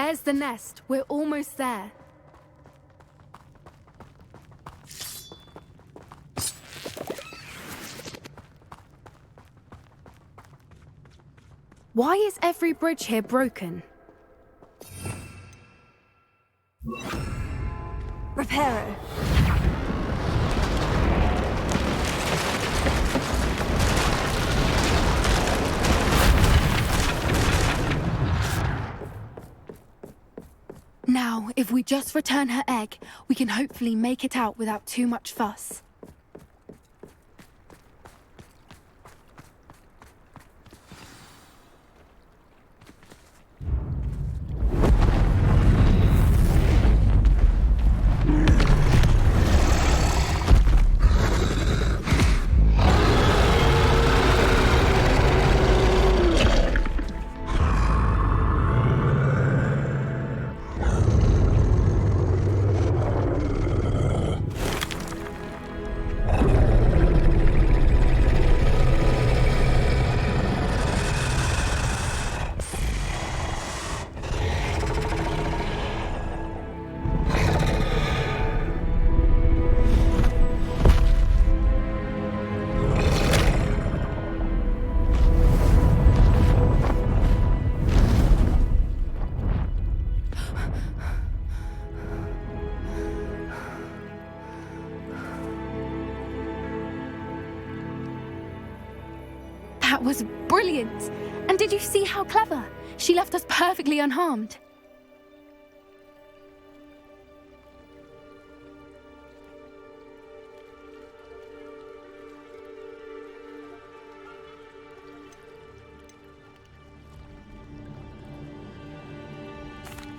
There's the nest. We're almost there. Why is every bridge here broken? Reparo. Now, if we just return her egg, we can hopefully make it out without too much fuss. That was brilliant! And did you see how clever? She left us perfectly unharmed.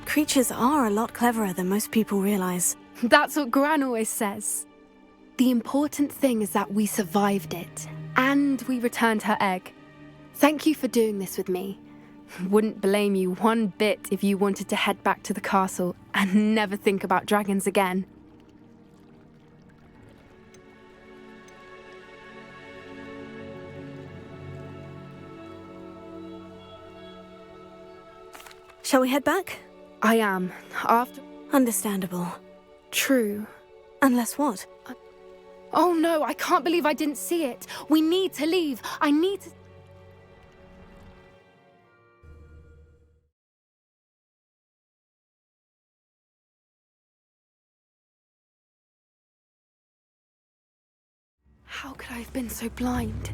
Creatures are a lot cleverer than most people realize. That's what Gran always says. The important thing is that we survived it, and we returned her egg. Thank you for doing this with me. Wouldn't blame you one bit if you wanted to head back to the castle and never think about dragons again. Shall we head back? I am. After... Understandable. True. Unless what? Oh no, I can't believe I didn't see it. We need to leave. I need to... How could I have been so blind?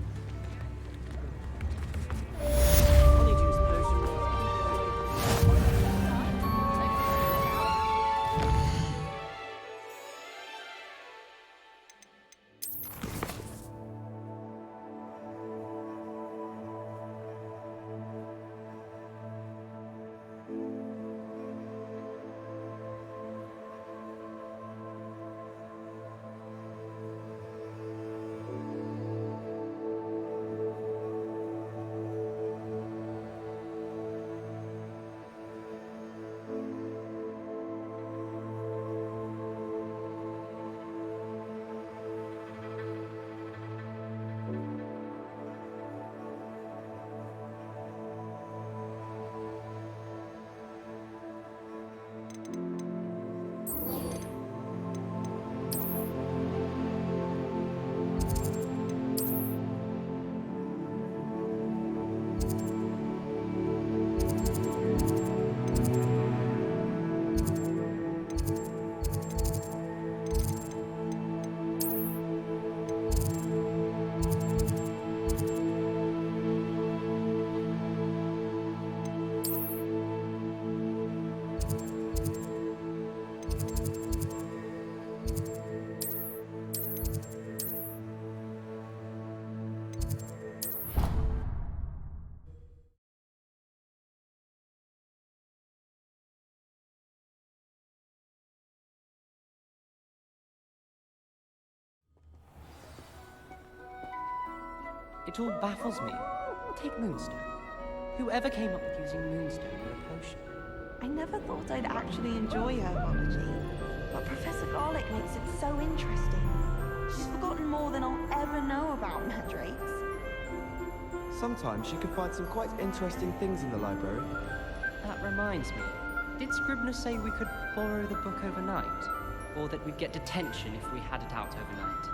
It all baffles me. Take Moonstone. Whoever came up with using Moonstone in a potion? I never thought I'd actually enjoy herbology, but Professor Garlic makes it so interesting. She's forgotten more than I'll ever know about mandrakes. Sometimes you can find some quite interesting things in the library. That reminds me. Did Scribner say we could borrow the book overnight? Or that we'd get detention if we had it out overnight?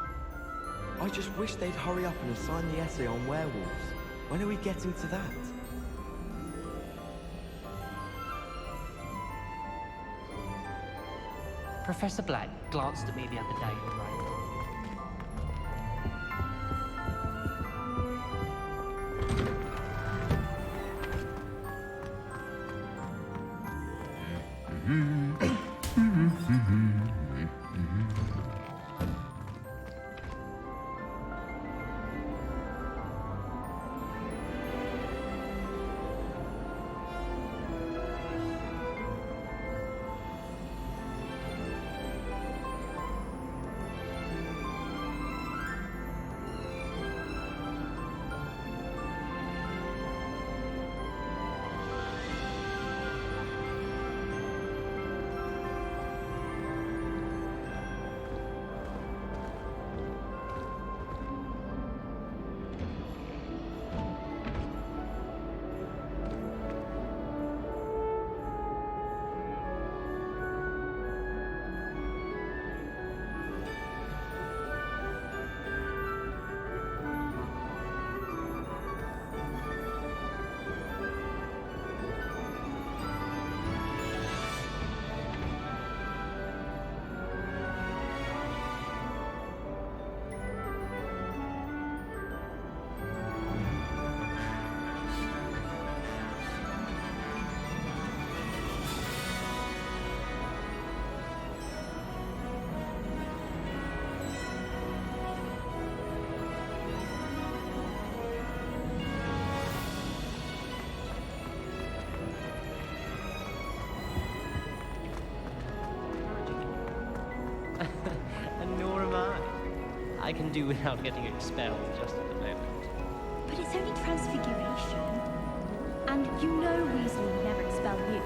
I just wish they'd hurry up and assign the essay on werewolves. When are we getting to that? Professor Black glanced at me the other day and wrote, I can do without getting expelled just at the moment. But it's only transfiguration. And you know Weasley would never expel you.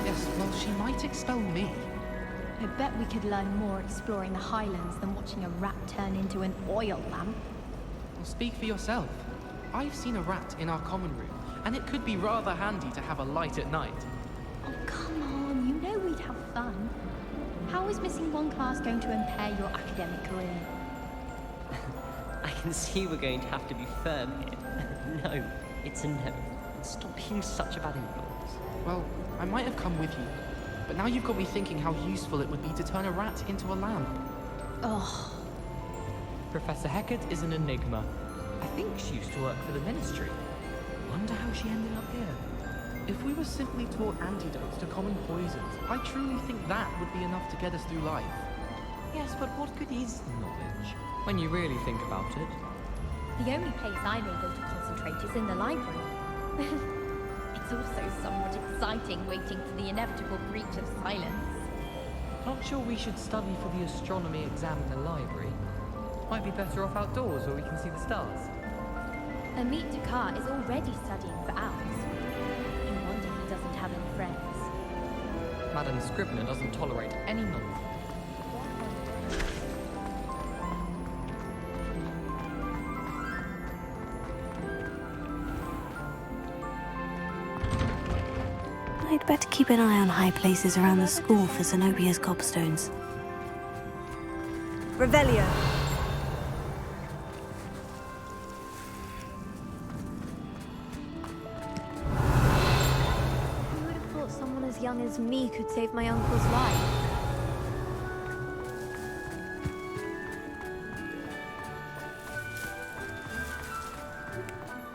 Yes, well, she might expel me. I bet we could learn more exploring the Highlands than watching a rat turn into an oil lamp. Well, speak for yourself. I've seen a rat in our common room, and it could be rather handy to have a light at night. Oh, come on, you know we'd have fun. How is missing one class going to impair your academic career? I can see we're going to have to be firm here. No, it's a no. Stop being such a bad influence. Well, I might have come with you, but now you've got me thinking how useful it would be to turn a rat into a lamp. Oh. Professor Hecat is an enigma. I think she used to work for the Ministry. Wonder how she ended up here. If we were simply taught antidotes to common poisons, I truly think that would be enough to get us through life. Yes, but what good is the knowledge, when you really think about it? The only place I'm able to concentrate is in the library. It's also somewhat exciting waiting for the inevitable breach of silence. Not sure we should study for the astronomy exam in the library. Might be better off outdoors where we can see the stars. Amit Dakar is already studying for owls. No wonder he doesn't have any friends. Madame Scribner doesn't tolerate any nonsense. I'd better keep an eye on high places around the school for Zenobia's gobstones. Revelio. Who would have thought someone as young as me could save my uncle's life?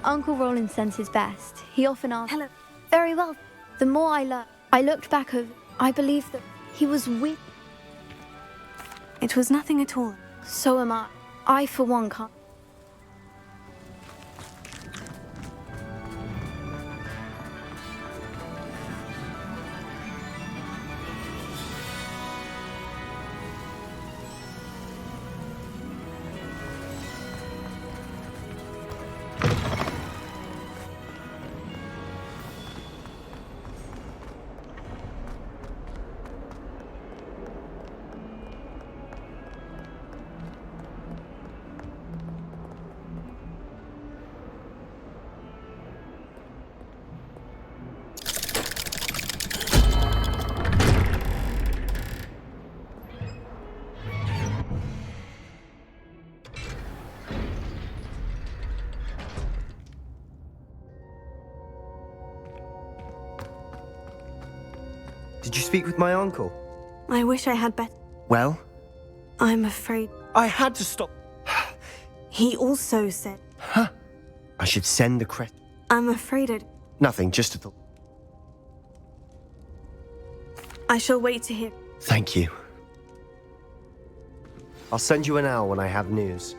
Uncle Roland sends his best. He often asks, "Hello." Very well. The more I learned, I looked back over, I believe that he was with. It was nothing at all. So am I. I, for one, can't. Did you speak with my uncle? I wish I had better. Well? I'm afraid. I had to stop. He also said. I should send the crest. I'm afraid it. Nothing, just a thought. I shall wait to hear. Thank you. I'll send you an hour when I have news.